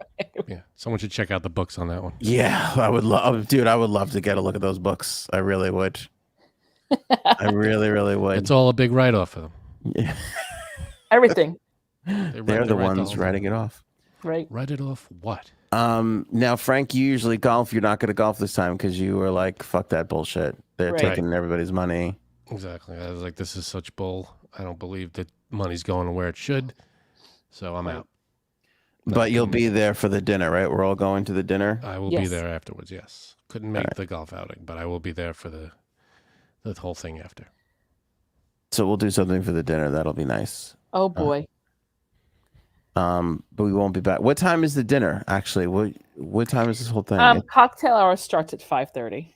Yeah. Someone should check out the books on that one. yeah, I would love, dude. I would love to get a look at those books. I really would. I really, really would. It's all a big write off for them. Yeah. Everything. They're the ones writing it off. Right. Write it off what? Now, Frank, you usually golf. You're not going to golf this time because you were like, "Fuck that bullshit." They're Right. taking everybody's money. Exactly. I was like, this is such bull. I don't believe that money's going where it should. So I'm out. But you'll be there for the dinner, right? We're all going to the dinner. I will be Yes. there afterwards. Yes. Couldn't make the golf outing, but I will be there for the whole thing after. So we'll do something for the dinner. That'll be nice. Oh boy. But we won't be back. What time is the dinner? Actually, what time is this whole thing? Cocktail hour starts at 5:30.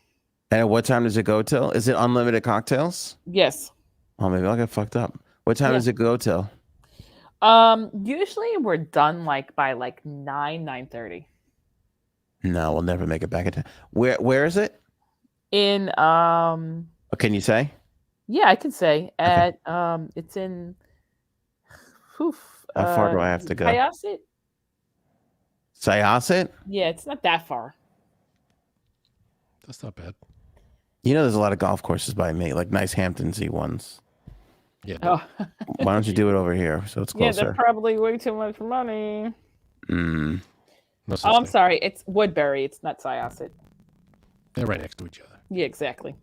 And what time does it go till? Is it unlimited cocktails? Yes. Oh, maybe I'll get fucked up. What time Yeah. does it go till? Usually we're done by 9:30. No, we'll never make it back in time. Where is it? In Oh, can you say? yeah, I can say at it's in How far do I have to go? Syosset? Syosset? Yeah, it's not that far. That's not bad. You know, there's a lot of golf courses by me, like nice Hamptonsy ones. Yeah. Oh. Why don't you do it over here so it's Yeah, closer? they're probably way too much money. Mm. No such Oh, I'm thing. sorry. It's Woodbury. It's not Syosset. They're right next to each other. Yeah, exactly.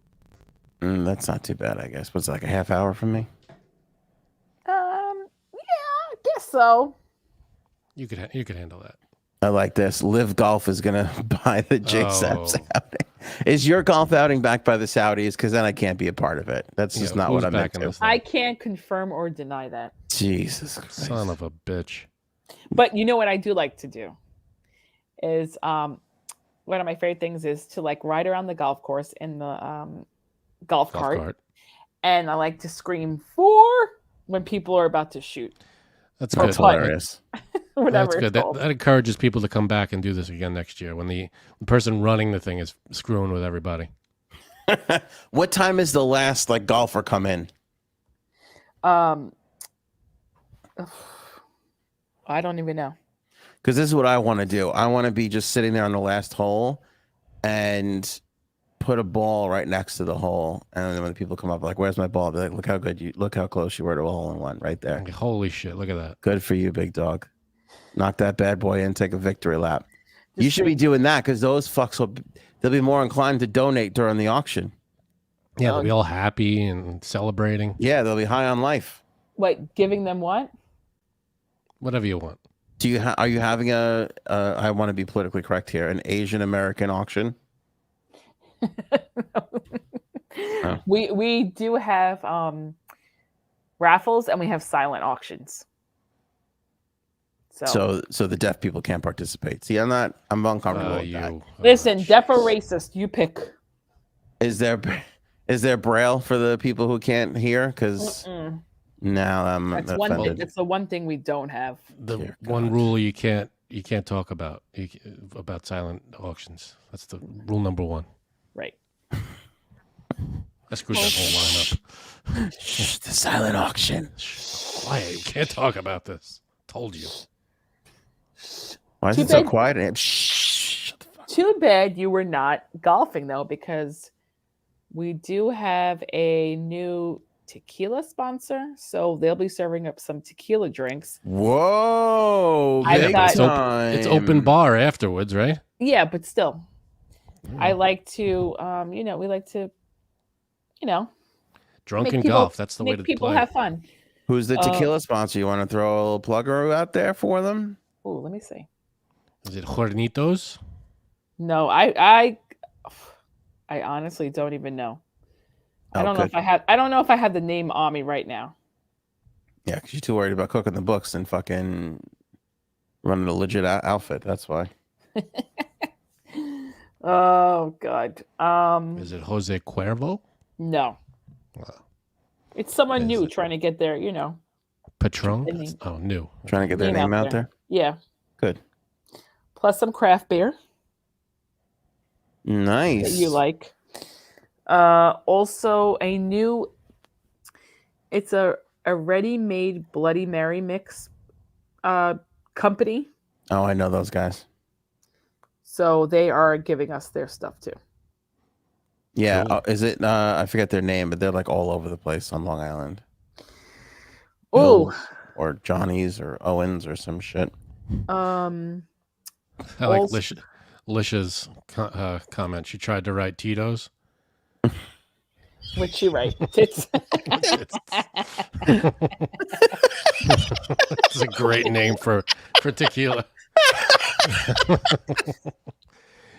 That's not too bad, I guess. What's it, like a half hour from me? Yeah, I guess so. You could handle that. I like this. Live Golf is gonna buy the JSAPs Oh. outing. Is your golf outing backed by the Saudis? Because then I can't be a part of it. That's just Yeah, not what who's I'm backing into. this thing? I can't confirm or deny that. Jesus Christ. Son of a bitch. But you know what I do like to do is one of my favorite things is to ride around the golf course in the golf cart. And I like to scream "4" when people are about to shoot. That's That's good. hilarious. Whatever That's good. it's That, called. that encourages people to come back and do this again next year when the person running the thing is screwing with everybody. What time is the last golfer come in? I don't even know. Because this is what I want to do. I want to be just sitting there on the last hole and put a ball right next to the hole. And then when people come up, where's my ball? Be like, look how close you were to a hole in one right there. Like, holy shit! Look at that. Good for you, big dog. Knock that bad boy in, take a victory lap. You Just should be think- doing that because those fucks they'll be more inclined to donate during the auction. Yeah, they'll be all happy and celebrating. Yeah, they'll be high on life. Wait, giving them what? Whatever you want. Are you having I want to be politically correct here, an Asian American auction? We do have raffles and we have silent auctions. So the deaf people can't participate. See, I'm uncomfortable with that. Listen, deaf or racist, you pick. Is there braille for the people who can't hear? Because now I'm That's offended. It's the one thing we don't have. The Dear one God. rule you can't talk about about silent auctions. That's the rule number one. Right. I screwed that whole line up. Shh, the silent auction. Quiet. You can't talk about this. Told you. Why is Too it so bad- quiet? Shh. Shut the fuck. Too bad you were not golfing though, because we do have a new tequila sponsor, so they'll be serving up some tequila drinks. Whoa! I big got- It's open time. bar afterwards, right? Yeah, but still, I like to, we like to, Drunken make people- golf. That's the way make to people play. have fun. Who's the tequila sponsor? You want to throw a little plugger out there for them? Oh, let me see. Is it Hornitos? No, I honestly don't even know. I Oh, don't know good. if I have. I don't know if I have the name on me right now. Yeah, because you're too worried about cooking the books and fucking running a legit outfit. That's why. Oh God. Is it Jose Cuervo? No. Wow. It's someone Is new it? trying to get their, Patron? the name. Oh, new. Trying to get their name out there. Yeah. Good. Plus some craft beer that Nice. you like. Also a new. It's a ready-made Bloody Mary mix company. Oh, I know those guys. So they are giving us their stuff too. Yeah. Cool. Is it? I forget their name, but they're like all over the place on Long Island. Oh, Bill's or Johnny's or Owens or some shit. I like Also- Lisha's comment. She tried to write Tito's. what'd she write? Tits. It's a great name for tequila.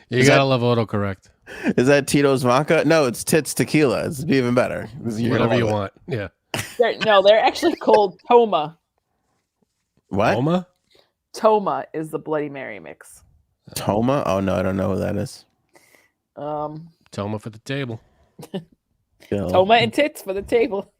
You gotta love autocorrect. Is that Tito's vodka? No, it's Tits Tequila. It's even better. Whatever you want. Yeah. They're actually called Toma. What? Oma? Toma is the Bloody Mary mix. Toma? Oh no, I don't know who that is. Toma for the table. Toma and tits for the table.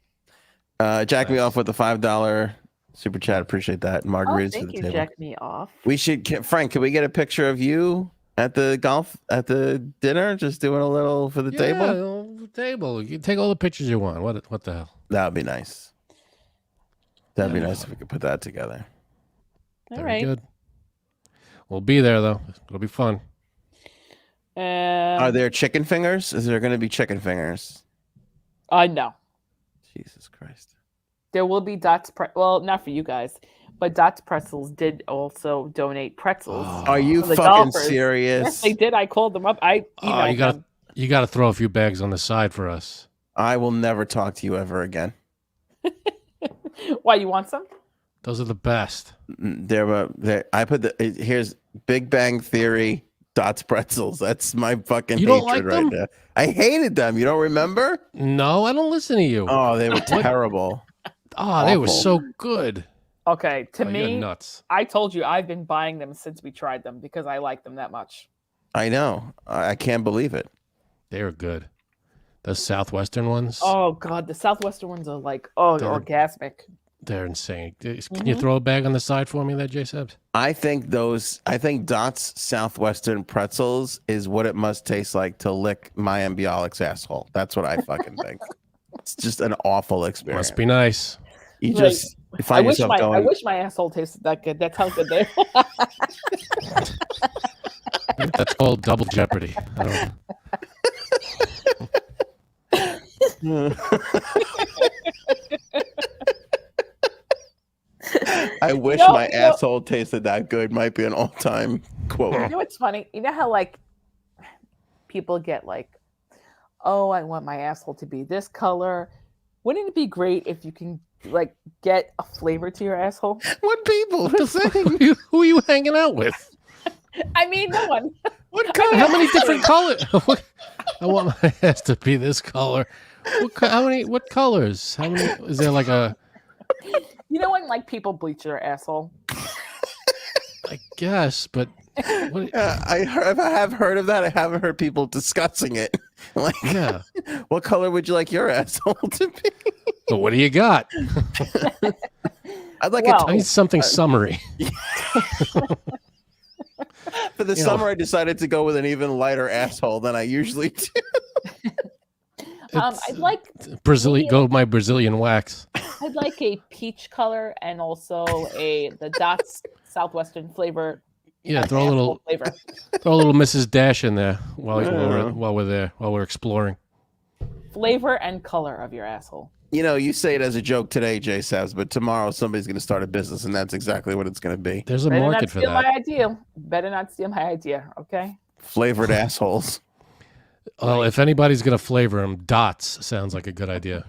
Jack me off with the $5 super chat. Appreciate that. Margaritas for Thank the you, table. Jack me off. We should, Frank. Can we get a picture of you at the dinner, just doing a little for the table? The table. You can take all the pictures you want. What the hell? That would be nice. That'd be nice if we could put that together. All Very right. good. We'll be there though. It'll be fun. Are there chicken fingers? Is there going to be chicken fingers? No. Jesus Christ. There will be Dots. Well, not for you guys, but Dots Pretzels did also donate pretzels. Are you For the fucking golfers. serious? Yes, they did. I called them up. I emailed them. You gotta throw a few bags on the side for us. I will never talk to you ever again. Why, you want some? Those are the best. I put here's Big Bang Theory Dots Pretzels. That's my fucking You don't hatred like them? right there. I hated them. You don't remember? No, I don't listen to you. Oh, they were terrible. They were awful. so good. Okay, to You're me, nuts. I told you I've been buying them since we tried them because I like them that much. I know. I can't believe it. They were good. Those Southwestern ones. Oh God, the Southwestern ones are like They're- orgasmic. They're insane. Can you throw a bag on the side for me, there, J Sebs? I think Dots Southwestern Pretzels is what it must taste like to lick Maya Bialik's asshole. That's what I fucking think. It's just an awful experience. Must be nice. You Right. just find yourself I going. wish my asshole tasted that good. That's how good they are. That's called double jeopardy. I don't- I wish You know- my you know- asshole tasted that good. Might be an all-time quote. You know what's funny? You know how like people get like, oh, I want my asshole to be this color. Wouldn't it be great if you can like get a flavor to your asshole? What people are saying? Who are you hanging out with? I mean, no one. What color? How many different colors? I want my ass to be this color. What colors? How many? Is there like a? You know when like people bleach their asshole? I guess, but what, I have heard of that. I haven't heard people discussing it. Like, yeah. what color would you like your asshole to be? So what do you got? I'd like Well- I need something summary. for the you summer. know. I decided to go with an even lighter asshole than I usually do. I'd like Go with my Brazilian wax. I'd like a peach color and also the Dots Southwestern flavor. Yeah, throw a asshole little flavor. Mrs. Dash in there while we're there, while we're exploring. Flavor and color of your asshole. You know, you say it as a joke today, Jay Sabs, but tomorrow somebody's going to start a business, and that's exactly what it's going to be. There's a Better market not for steal that. my idea. Better not steal my idea. Okay. Flavored assholes. Well, if anybody's gonna flavor them, Dots sounds like a good idea.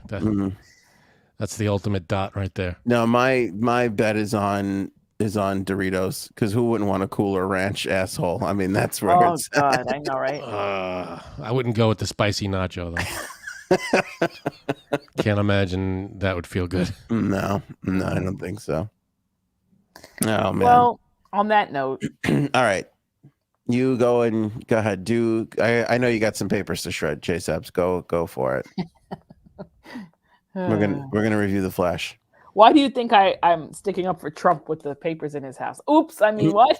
That's the ultimate dot right there. No, my bet is on Doritos, because who wouldn't want a Cooler Ranch asshole? I mean, that's where Oh it's. God, I know, right? I wouldn't go with the spicy nacho though. Can't imagine that would feel good. No, I don't think so. Oh man. Well, on that note, All right. You go ahead. I know you got some papers to shred, J Sabs. Go for it. We're gonna review The Flash. Why do you think I'm sticking up for Trump with the papers in his house? Oops, I mean what?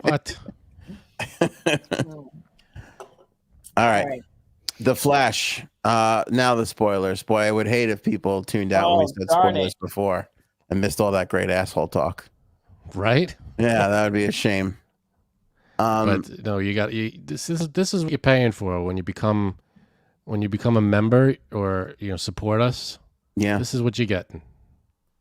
What? All right. The Flash. Now the spoilers. Boy, I would hate if people tuned out when we said spoilers before and missed all that great asshole talk. Right? Yeah, that would be a shame. But no, this is what you're paying for when you become a member or support us. Yeah, this is what you get.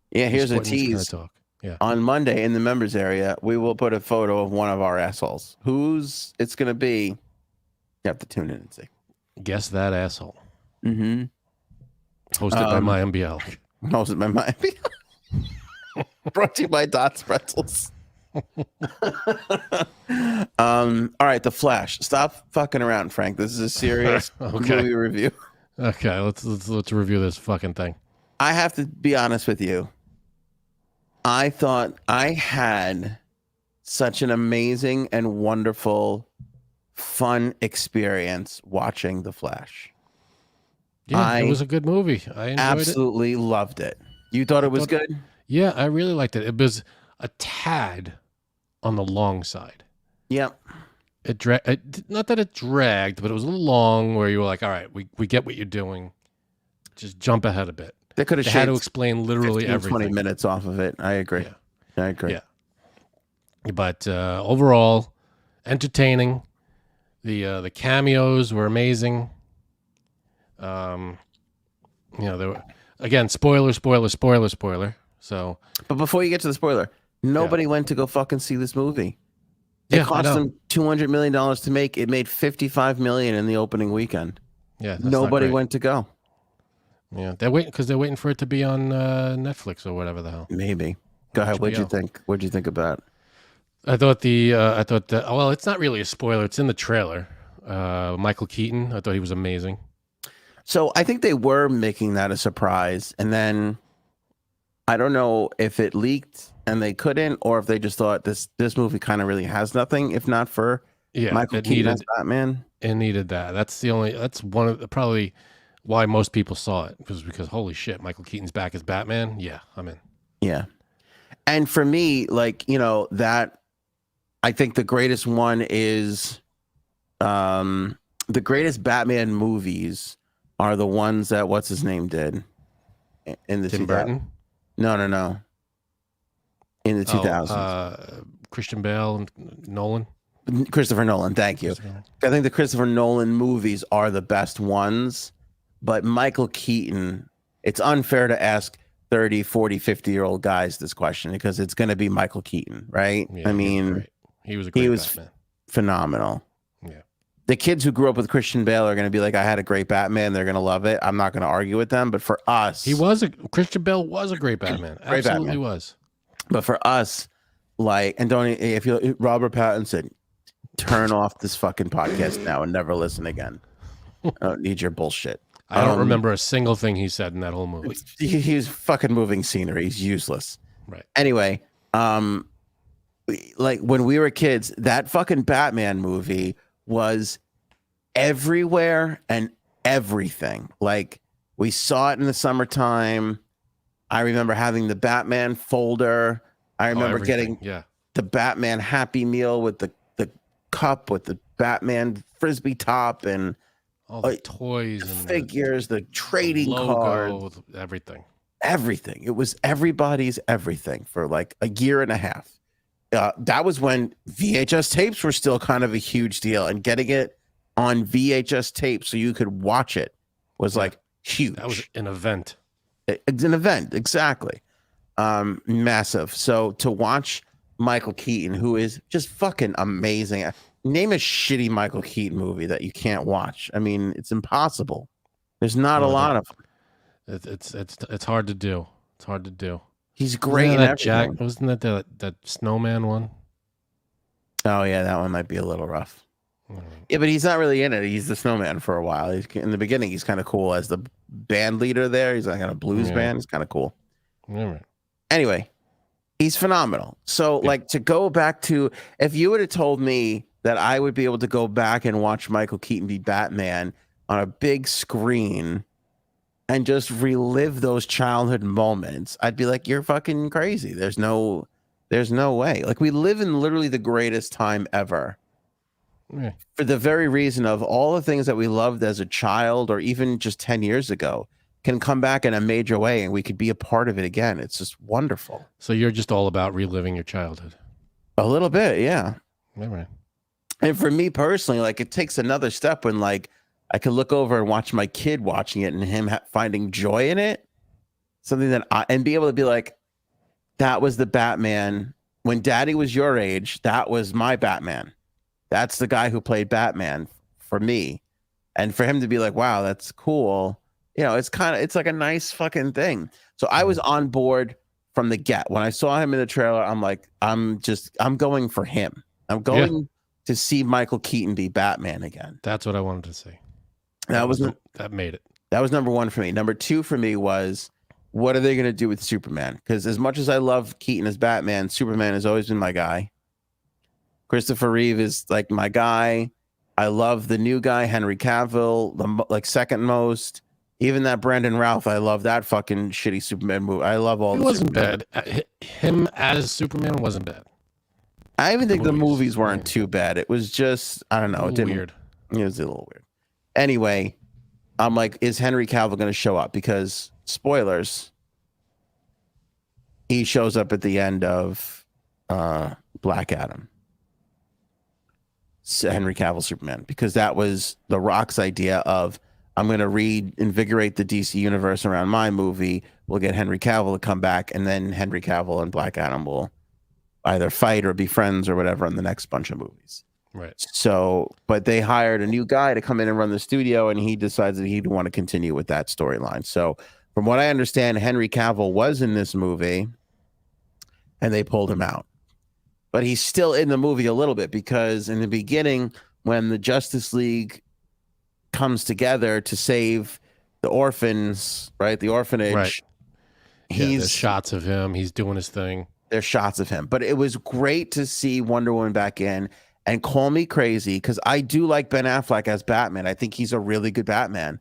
Yeah, here's a tease. Kind of yeah, on Monday in the members area, we will put a photo of one of our assholes. Who's it's gonna be? You have to tune in and see. Guess that asshole. Mm-hmm. Hosted by my MBL. Hosted by my MBL. Brought to you by Dots Pretzels. All right, The Flash. Stop fucking around, Frank. This is a serious movie review. Okay, let's review this fucking thing. I have to be honest with you. I thought I had such an amazing and wonderful, fun experience watching The Flash. Yeah, it was a good movie. I enjoyed absolutely loved it. You thought it was good? Yeah, I really liked it. It was a tad on the long side. Yep. Not that it dragged, but it was a little long where you were like, all right, we get what you're doing. Just jump ahead a bit. They could have had to explain literally 15, everything. 20 minutes off of it. I agree. Yeah. I agree. Yeah. But overall, entertaining. The cameos were amazing. There were, again, spoiler. So, but before you get to the spoiler, nobody went to go fucking see this movie. It cost them $200 million to make. It made $55 million in the opening weekend. Yeah, nobody went to go. Yeah, they're waiting for it to be on Netflix or whatever the hell. Maybe. Go ahead. What'd you think? What'd you think about it? I thought well, it's not really a spoiler. It's in the trailer. Michael Keaton. I thought he was amazing. So I think they were making that a surprise, and then I don't know if it leaked and they couldn't, or if they just thought this movie kind of really has nothing, if not for Michael Keaton as Batman. It needed that. That's one of the probably why most people saw it, because holy shit, Michael Keaton's back as Batman. Yeah, I'm in. Yeah. And for me, that I think the greatest one is the greatest Batman movies are the ones that what's his name did in the Tim Burton? No. In the 2000s. Christian Bale and Nolan. Christopher Nolan, thank you. I think the Christopher Nolan movies are the best ones, but Michael Keaton, it's unfair to ask 30, 40, 50-year-old guys this question because it's going to be Michael Keaton, right? Yeah, I mean, he was Batman. Phenomenal. Yeah. The kids who grew up with Christian Bale are going to be like, I had a great Batman. They're going to love it. I'm not going to argue with them. But for us, Christian Bale was a great Batman. Absolutely Batman. Was. But for us, Robert Pattinson, turn off this fucking podcast now and never listen again. I don't need your bullshit. I don't remember a single thing he said in that whole movie. He's fucking moving scenery. He's useless. Right. Anyway, when we were kids, that fucking Batman movie was everywhere and everything. Like, we saw it in the summertime. I remember having the Batman folder. I remember getting the Batman Happy Meal with the cup with the Batman Frisbee top and all the toys and figures, the trading cards, everything. It was everybody's everything for like a year and a half. That was when VHS tapes were still kind of a huge deal, and getting it on VHS tape so you could watch it was like huge. That was an event. It's an event, exactly. Massive. So to watch Michael Keaton, who is just fucking amazing. Name a shitty Michael Keaton movie that you can't watch. I mean, it's impossible. There's not a lot of them. It's hard to do. It's hard to do. He's great in everything. Wasn't that that snowman one? Oh yeah, that one might be a little rough. Yeah, but he's not really in it. He's the snowman for a while. In the beginning, he's kind of cool as the band leader there. He's like in a blues band. He's kind of cool. Right. Anyway, he's phenomenal. So to go back to, if you would have told me that I would be able to go back and watch Michael Keaton be Batman on a big screen and just relive those childhood moments, I'd be like, you're fucking crazy. There's no way. Like, we live in literally the greatest time ever. Yeah. For the very reason of all the things that we loved as a child or even just 10 years ago can come back in a major way, and we could be a part of it again. It's just wonderful. So you're just all about reliving your childhood. A little bit, yeah. All right. And for me personally, like, it takes another step when, like, I could look over and watch my kid watching it and him finding joy in it. Something that and be able to be like, that was the Batman when Daddy was your age. That was my Batman. That's the guy who played Batman for me. And for him to be like, wow, that's cool. You know, it's like a nice fucking thing. So I was on board from the get. When I saw him in the trailer, I'm like, I'm going for him. I'm going to see Michael Keaton be Batman again. That's what I wanted to see. That made it. That was number one for me. Number two for me was, what are they going to do with Superman? Because as much as I love Keaton as Batman, Superman has always been my guy. Christopher Reeve is like my guy. I love the new guy, Henry Cavill, the second most. Even that Brandon Routh, I love that fucking shitty Superman movie. I love all. It wasn't bad. Him as Superman wasn't bad. I even think the movies weren't too bad. It was just, I don't know. It didn't. Weird. It was a little weird. Anyway, I'm like, is Henry Cavill going to show up? Because spoilers, he shows up at the end of Black Adam. Henry Cavill Superman, because that was The Rock's idea of, I'm going to reinvigorate the DC universe around my movie. We'll get Henry Cavill to come back, and then Henry Cavill and Black Adam will either fight or be friends or whatever in the next bunch of movies. Right. So, but they hired a new guy to come in and run the studio, and he decides that he'd want to continue with that storyline. So, from what I understand, Henry Cavill was in this movie, and they pulled him out. But he's still in the movie a little bit, because in the beginning, when the Justice League comes together to save the orphans, right? The orphanage. Right. There's shots of him. He's doing his thing. There's shots of him. But it was great to see Wonder Woman back in. And call me crazy, because I do like Ben Affleck as Batman. I think he's a really good Batman.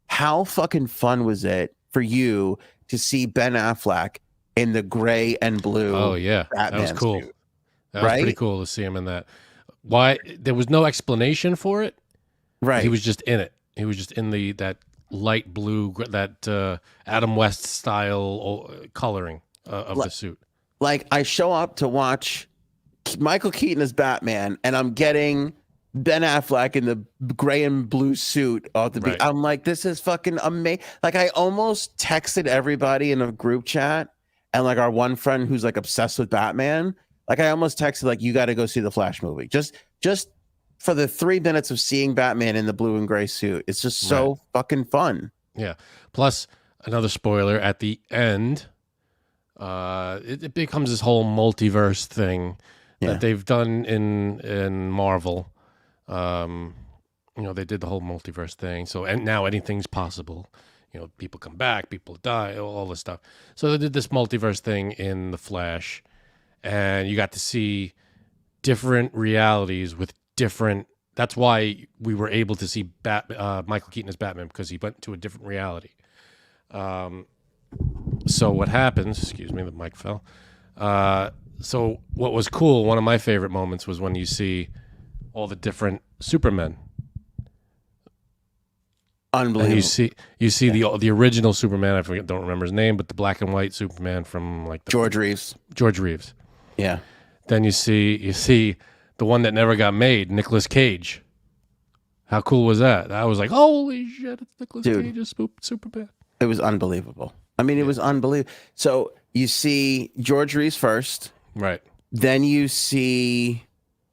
How fucking fun was it for you to see Ben Affleck in the gray and blue? Oh, yeah. Batman that was cool. suit? That was pretty cool to see him in that. Why? There was no explanation for it. Right. He was just in it. He was just in that light blue, that Adam West style coloring of the suit. Like, I show up to watch Michael Keaton as Batman, and I'm getting Ben Affleck in the gray and blue suit. I'm like, this is fucking amazing. Like, I almost texted everybody in a group chat, and like our one friend who's like obsessed with Batman, like I almost texted like, you got to go see the Flash movie. Just for the 3 minutes of seeing Batman in the blue and gray suit. It's just so fucking fun. Yeah. Plus, another spoiler at the end, it becomes this whole multiverse thing that they've done in Marvel. They did the whole multiverse thing. So, and now anything's possible. People come back, people die, all this stuff. So they did this multiverse thing in The Flash, and you got to see different realities with different. That's why we were able to see Michael Keaton as Batman, because he went to a different reality. So what happens? Excuse me, the mic fell. So what was cool, one of my favorite moments, was when you see all the different Supermen. Unbelievable. And you see the original Superman. I don't remember his name, but the black and white Superman from like George Reeves. George Reeves. Yeah. Then you see the one that never got made, Nicolas Cage. How cool was that? I was like, holy shit, it's Nicolas Cage as Superman. It was unbelievable. I mean, it was unbelievable. So you see George Reeves first. Right. Then you see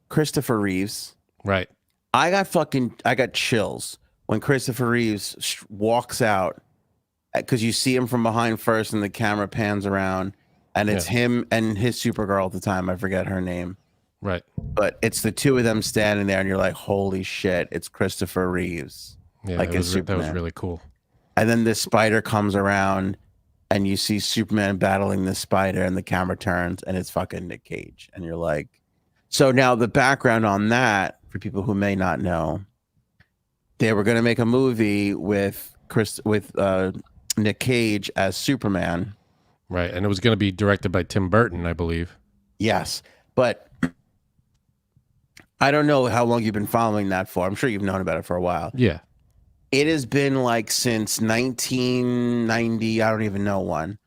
Christopher Reeves. Right. I got chills when Christopher Reeves walks out, because you see him from behind first and the camera pans around, and it's him and his Supergirl at the time. I forget her name. Right. But it's the two of them standing there, and you're like, holy shit, it's Christopher Reeves. Yeah, like that was really cool. And then this spider comes around, and you see Superman battling the spider, and the camera turns, and it's fucking Nick Cage. And you're like, so now the background on that, for people who may not know, they were going to make a movie with Nick Cage as Superman. Right, and it was going to be directed by Tim Burton, I believe. Yes, but I don't know how long you've been following that for. I'm sure you've known about it for a while. Yeah. It has been like since 1990. I don't even know when.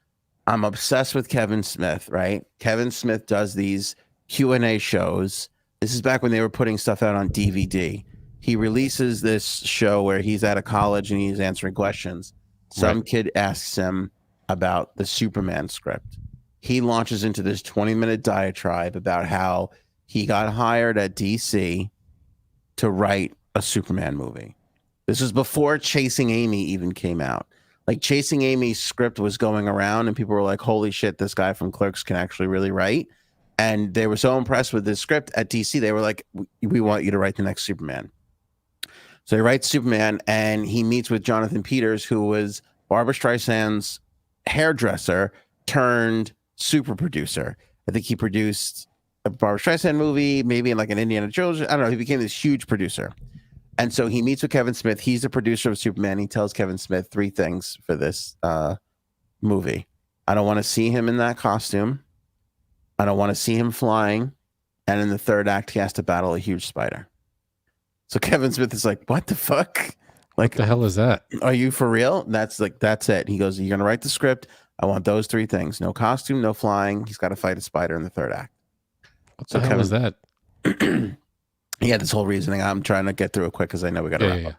I'm obsessed with Kevin Smith, right? Kevin Smith does these Q&A shows. This is back when they were putting stuff out on DVD. He releases this show where he's at a college and he's answering questions. Some kid asks him about the Superman script. He launches into this 20-minute diatribe about how he got hired at DC to write a Superman movie. This was before Chasing Amy even came out. Like, Chasing Amy's script was going around and people were like, holy shit, this guy from Clerks can actually really write. And they were so impressed with this script at DC, they were like, we want you to write the next Superman. So he writes Superman and he meets with Jonathan Peters, who was Barbra Streisand's hairdresser turned super producer. I think he produced a Barbra Streisand movie, maybe in like an Indiana Jones. I don't know. He became this huge producer. And so he meets with Kevin Smith. He's the producer of Superman. He tells Kevin Smith 3 things for this movie. I don't want to see him in that costume. I don't want to see him flying. And in the 3rd act, he has to battle a huge spider. So Kevin Smith is like, what the fuck? Like, What the hell is that? Are you for real? That's it. He goes, you're going to write the script. I want those 3 things. No costume, no flying. He's got to fight a spider in the 3rd act. What the hell is that? He had this whole reasoning. I'm trying to get through it quick because I know we got to wrap Yeah.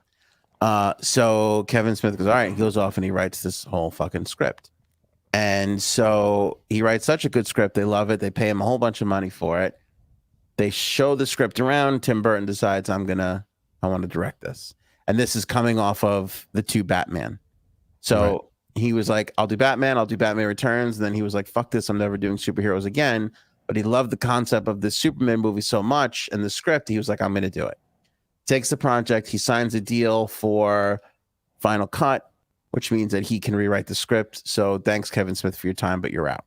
up. So Kevin Smith goes, all right. He goes off and he writes this whole fucking script. And so he writes such a good script. They love it. They pay him a whole bunch of money for it. They show the script around. Tim Burton decides, I want to direct this. And this is coming off of the 2 Batman. So he was like, I'll do Batman. I'll do Batman Returns. And then he was like, fuck this. I'm never doing superheroes again. But he loved the concept of this Superman movie so much and the script. He was like, I'm going to do it. Takes the project. He signs a deal for Final Cut, which means that he can rewrite the script. So thanks, Kevin Smith, for your time, but you're out.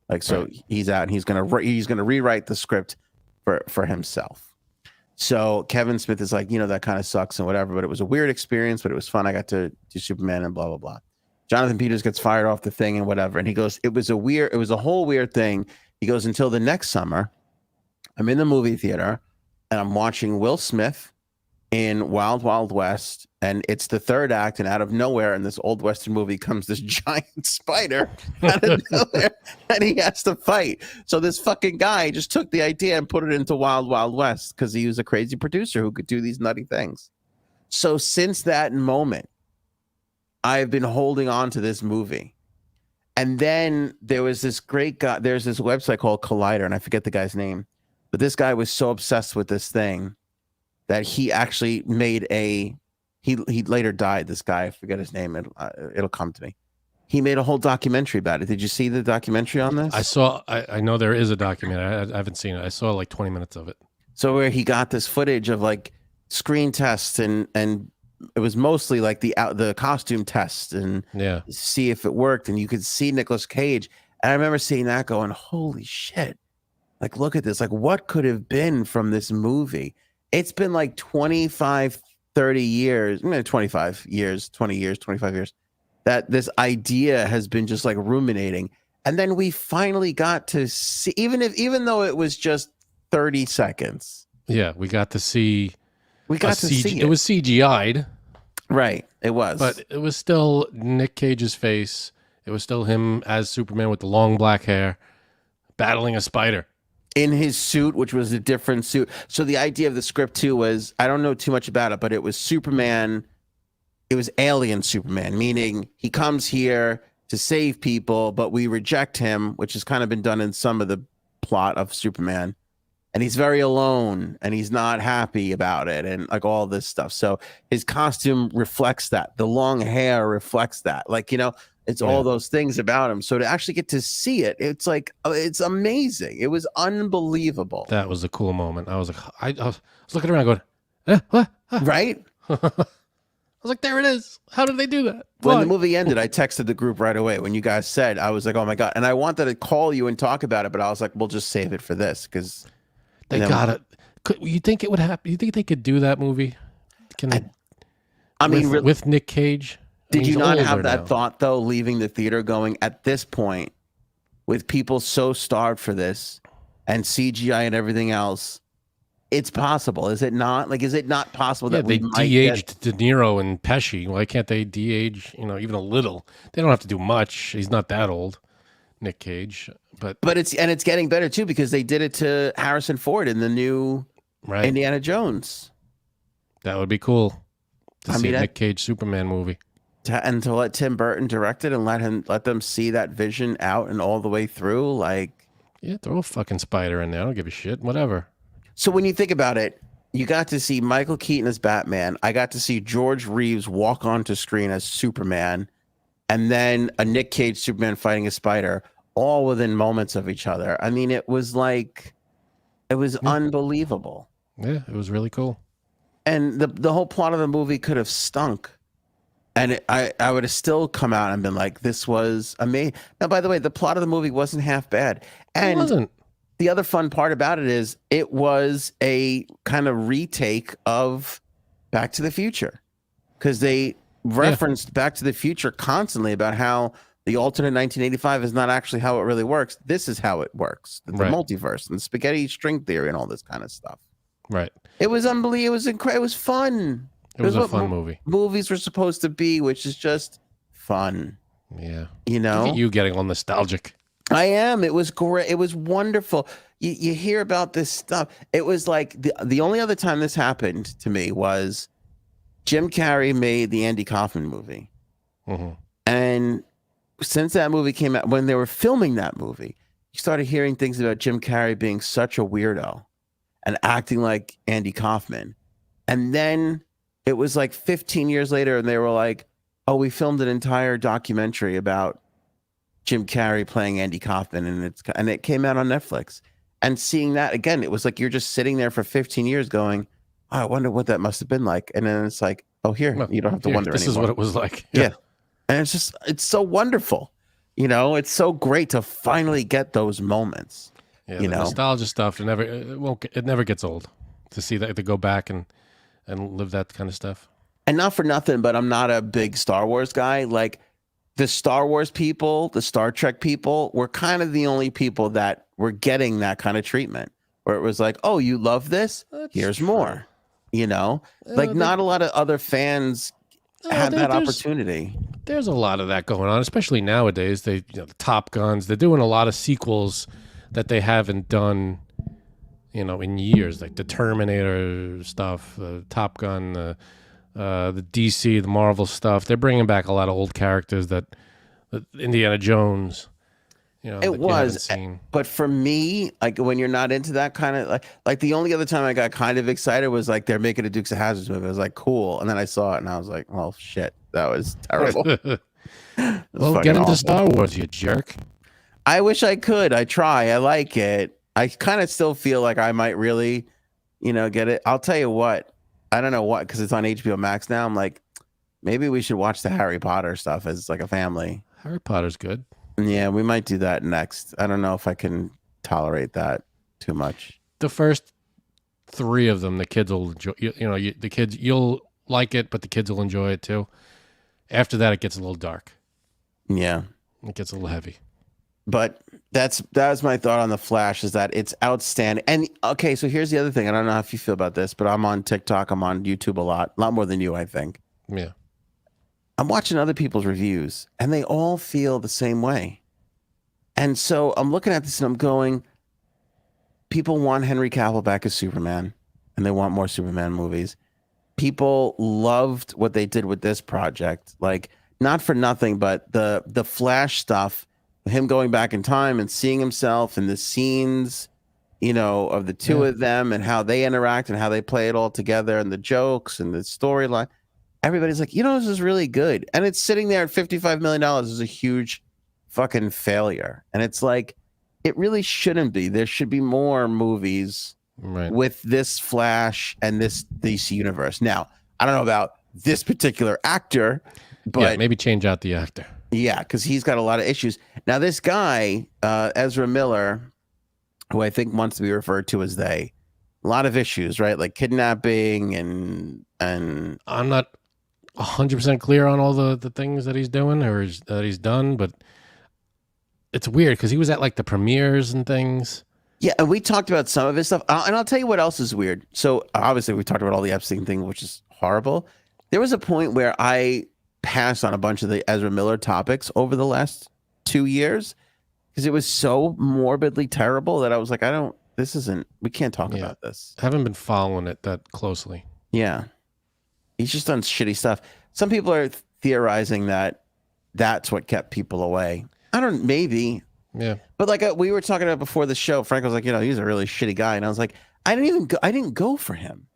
Like, so he's out and he's going to rewrite the script for himself. So Kevin Smith is like, that kind of sucks and whatever, but it was a weird experience, but it was fun. I got to do Superman and blah, blah, blah. Jonathan Peters gets fired off the thing and whatever. And he goes, it was a whole weird thing. He goes, until the next summer, I'm in the movie theater and I'm watching Will Smith in Wild Wild West, and it's the 3rd act, and out of nowhere in this old Western movie comes this giant spider out of nowhere, and he has to fight. So this fucking guy just took the idea and put it into Wild Wild West because he was a crazy producer who could do these nutty things. So since that moment, I've been holding on to this movie. And then there was this great guy. There's this website called Collider, and I forget the guy's name. But this guy was so obsessed with this thing that he actually made he later died, this guy. I forget his name. It'll come to me. He made a whole documentary about it. Did you see the documentary on this? I know there is a documentary. I haven't seen it. I saw like 20 minutes of it. So where he got this footage of like screen tests and it was mostly like the costume test and see if it worked. And you could see Nicolas Cage. And I remember seeing that going, holy shit. Like, look at this. Like, what could have been from this movie? It's been like 25, 30 years, 25 years, 20 years, 25 years, that this idea has been just like ruminating. And then we finally got to see, even though it was just 30 seconds. Yeah, we got to see. We got to see it. It was CGI'd. Right, it was. But it was still Nick Cage's face. It was still him as Superman with the long black hair battling a spider. In his suit, which was a different suit. So the idea of the script, too, was, I don't know too much about it, but it was Superman. It was alien Superman, meaning he comes here to save people, but we reject him, which has kind of been done in some of the plot of Superman. And he's very alone and he's not happy about it and like all this stuff. So his costume reflects that. The long hair reflects that. Like, it's all those things about him. So to actually get to see it, it's like, it's amazing. It was unbelievable. That was a cool moment. I was like, I was looking around going, what? Right? I was like, there it is. How did they do that? When the movie ended, I texted the group right away. When you guys said, I was like, oh my God. And I wanted to call you and talk about it, but I was like, we'll just save it for this because they got it. You think it would happen? You think they could do that movie? Can they? I mean, with Nick Cage? Did he's you not have older that now. thought though, leaving the theater, going at this point, with people so starved for this, and CGI and everything else? It's possible, is it not? Like, is it not possible Yeah, that we they might de-aged De Niro and Pesci. Why can't they de-age, even a little? They don't have to do much. He's not that old, Nick Cage. But it's getting better too, because they did it to Harrison Ford in the new right, Indiana Jones. that would be cool to see mean, a Nick Cage Superman movie. And to let Tim Burton direct it and let them see that vision out and all the way through, like, Yeah, throw a fucking spider in there. I don't give a shit. Whatever. So when you think about it, you got to see Michael Keaton as Batman. I got to see George Reeves walk onto screen as Superman, and then a Nick Cage Superman fighting a spider, all within moments of each other. I mean, it was unbelievable. Yeah, it was really cool. And the whole plot of the movie could have stunk. And I would have still come out and been like, this was amazing. Now, by the way, the plot of the movie wasn't half bad. And It wasn't. the other fun part about it is it was a kind of retake of Back to the Future, because they referenced Back to the Future constantly about how the alternate 1985 is not actually how it really works. This is how it works. The multiverse and spaghetti string theory and all this kind of stuff. Right. It was unbelievable. It was incredible. It was fun. It was a what fun movie. Movies were supposed to be, which is just fun. Yeah. You know? Look at you getting all nostalgic. I am. It was great. It was wonderful. You hear about this stuff. It was like the only other time this happened to me was Jim Carrey made the Andy Kaufman movie. Mm-hmm. And since that movie came out, when they were filming that movie, you started hearing things about Jim Carrey being such a weirdo and acting like Andy Kaufman. And then it was like 15 years later, and they were like, oh, we filmed an entire documentary about Jim Carrey playing Andy Kaufman, and it came out on Netflix. And seeing that again, it was like you're just sitting there for 15 years going, oh, I wonder what that must have been like. And then it's like, oh, here, you don't have to wonder this anymore. This is what it was like. Yeah. And it's so wonderful. It's so great to finally get those moments. Yeah, the nostalgia stuff, it never gets old to see that, to go back and live that kind of stuff. And not for nothing, but I'm not a big Star Wars guy. Like, the Star Wars people, the Star Trek people were kind of the only people that were getting that kind of treatment, where it was like, oh, you love this? Here's more. Not a lot of other fans had that opportunity. There's a lot of that going on, especially nowadays. The Top Guns, they're doing a lot of sequels that they haven't done, in years, like the Terminator stuff, the Top Gun, the DC, the Marvel stuff. They're bringing back a lot of old characters that Indiana Jones. It was, but for me, like, when you're not into that kind of like the only other time I got kind of excited was like they're making a Dukes of Hazzard movie. I was like, cool, and then I saw it and I was like, well, shit, that was terrible. Well, get into Star Wars, you jerk. I wish I could. I try. I like it. I kind of still feel like I might really, get it. I'll tell you what. I don't know what, because it's on HBO Max now. I'm like, maybe we should watch the Harry Potter stuff as like a family. Harry Potter's good. Yeah, we might do that next. I don't know if I can tolerate that too much. The first 3 of them, the kids will enjoy. The kids, you'll like it, but the kids will enjoy it too. After that, it gets a little dark. Yeah, it gets a little heavy. But that's my thought on The Flash, is that it's outstanding. And okay, so here's the other thing. I don't know how you feel about this, but I'm on TikTok. I'm on YouTube a lot more than you, I think. Yeah. I'm watching other people's reviews, and they all feel the same way. And so I'm looking at this and I'm going, people want Henry Cavill back as Superman, and they want more Superman movies. People loved what they did with this project. Like, not for nothing, but the Flash stuff, him going back in time and seeing himself and the scenes, of the two of them and how they interact and how they play it all together and the jokes and the storyline. Everybody's like, this is really good. And it's sitting there at $55 million is a huge fucking failure. And it's like, it really shouldn't be. There should be more movies with this Flash and this DC universe. Now, I don't know about this particular actor, but maybe change out the actor. Yeah, because he's got a lot of issues. Now, this guy, Ezra Miller, who I think wants to be referred to as they, a lot of issues, right? Like kidnapping and I'm not 100% clear on all the things that he's doing or that he's done, but it's weird because he was at like the premieres and things. Yeah, and we talked about some of his stuff, and I'll tell you what else is weird. So obviously we talked about all the Epstein thing, which is horrible. There was a point where I passed on a bunch of the Ezra Miller topics over the last 2 years because it was so morbidly terrible that I was like, we can't talk about this. I haven't been following it that closely. Yeah. He's just done shitty stuff. Some people are theorizing that that's what kept people away. Maybe. Yeah. But like we were talking about before the show, Frank was like, he's a really shitty guy. And I was like, I didn't go for him.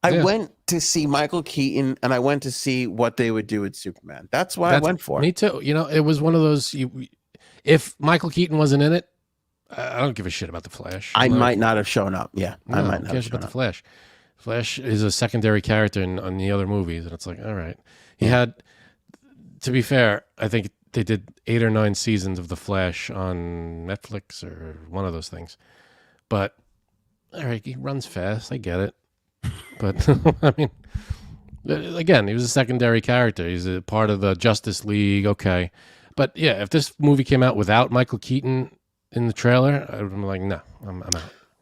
I went to see Michael Keaton and I went to see what they would do with Superman. That's what I went for. Me too. It was one of those, if Michael Keaton wasn't in it, I don't give a shit about the Flash. I might not have shown up. Yeah. No, I might not have shown up. The Flash. Flash is a secondary character in the other movies. And it's like, all right. He had, to be fair, I think they did 8 or 9 seasons of The Flash on Netflix or one of those things. But, all right, he runs fast. I get it. But, I mean, again, he was a secondary character. He's a part of the Justice League. Okay. But, yeah, if this movie came out without Michael Keaton in the trailer, I'm like, no, I'm out.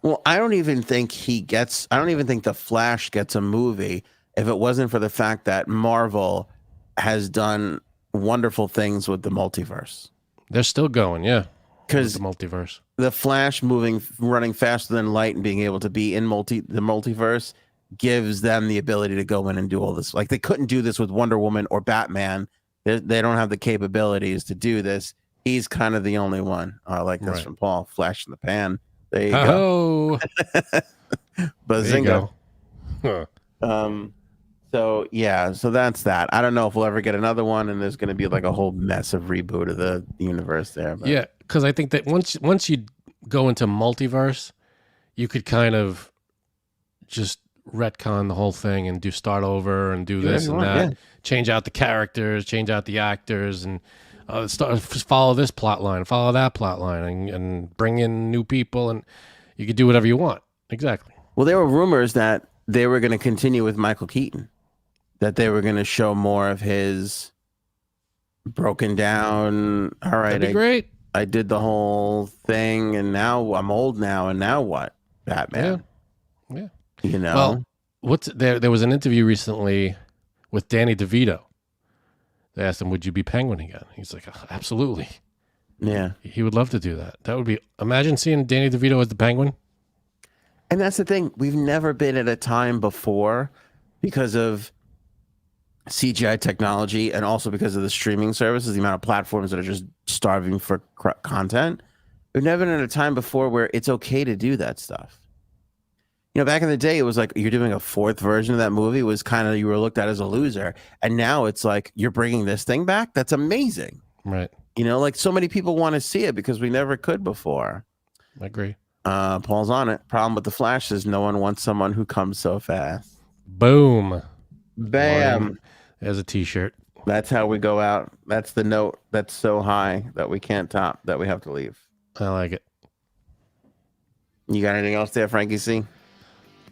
Well, I don't even think The Flash gets a movie if it wasn't for the fact that Marvel has done wonderful things with the multiverse. They're still going, yeah. Because the multiverse. The Flash running faster than light and being able to be in the multiverse gives them the ability to go in and do all this. Like they couldn't do this with Wonder Woman or Batman. They don't have the capabilities to do this. He's kind of the only one. I like this from Paul. Flash in the pan. There you go. Bazinga. Huh. So that's that. I don't know if we'll ever get another one, and there's going to be like a whole mess of reboot of the universe there. But. Yeah, because I think that once you go into multiverse, you could kind of just retcon the whole thing and start over and do this and that, change out the characters, change out the actors, and follow this plot line, follow that plot line, and bring in new people, and you could do whatever you want. Exactly. Well, there were rumors that they were going to continue with Michael Keaton, that they were going to show more of his broken down. All right, that'd be great. I did the whole thing, and now I'm old now, and now what? Batman. Yeah. Well, there was an interview recently with Danny DeVito. They asked him, would you be Penguin again? He's like, absolutely. Yeah. He would love to do that. That would be, imagine seeing Danny DeVito as the Penguin. And that's the thing. We've never been at a time before because of CGI technology and also because of the streaming services, the amount of platforms that are just starving for content. We've never been at a time before where it's okay to do that stuff. Back in the day, it was like you're doing a 4th version of that movie was kind of, you were looked at as a loser. And now it's like, you're bringing this thing back? That's amazing. Right. Like so many people want to see it because we never could before. I agree. Paul's on it. Problem with the Flash is no one wants someone who comes so fast. Boom. Bam. There's a t-shirt. That's how we go out. That's the note that's so high that we can't top, that we have to leave. I like it. You got anything else there, Frankie C?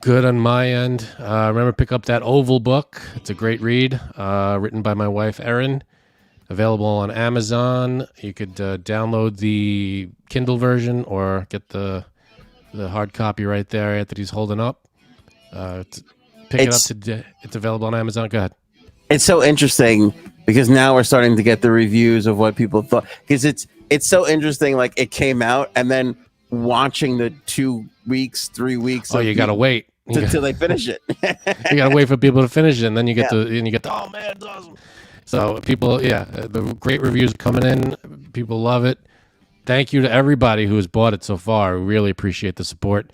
Good on my end. Remember, pick up that Oval book. It's a great read, written by my wife, Erin. Available on Amazon. You could download the Kindle version or get the hard copy right there Anthony's holding up. Pick it up today. It's available on Amazon. Go ahead. It's so interesting because now we're starting to get the reviews of what people thought. Because it's so interesting. Like it came out and then watching the 2 weeks, 3 weeks. Oh, you got to wait. Until they finish it. You got to wait for people to finish it. And then you get oh man, it's awesome. So people, the great reviews coming in. People love it. Thank you to everybody who has bought it so far. We really appreciate the support.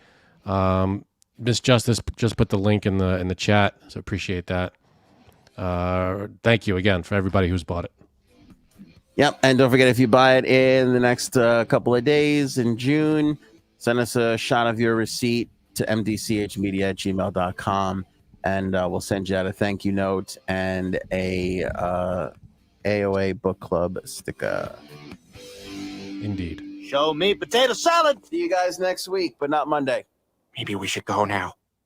Miss Justice just put the link in the chat, so appreciate that. Thank you again for everybody who's bought it. Yep, and don't forget, if you buy it in the next couple of days in June, send us a shot of your receipt to mdchmedia@gmail.com. And we'll send you out a thank you note and a AOA book club sticker. Indeed. Show me potato salad. See you guys next week, but not Monday. Maybe we should go now.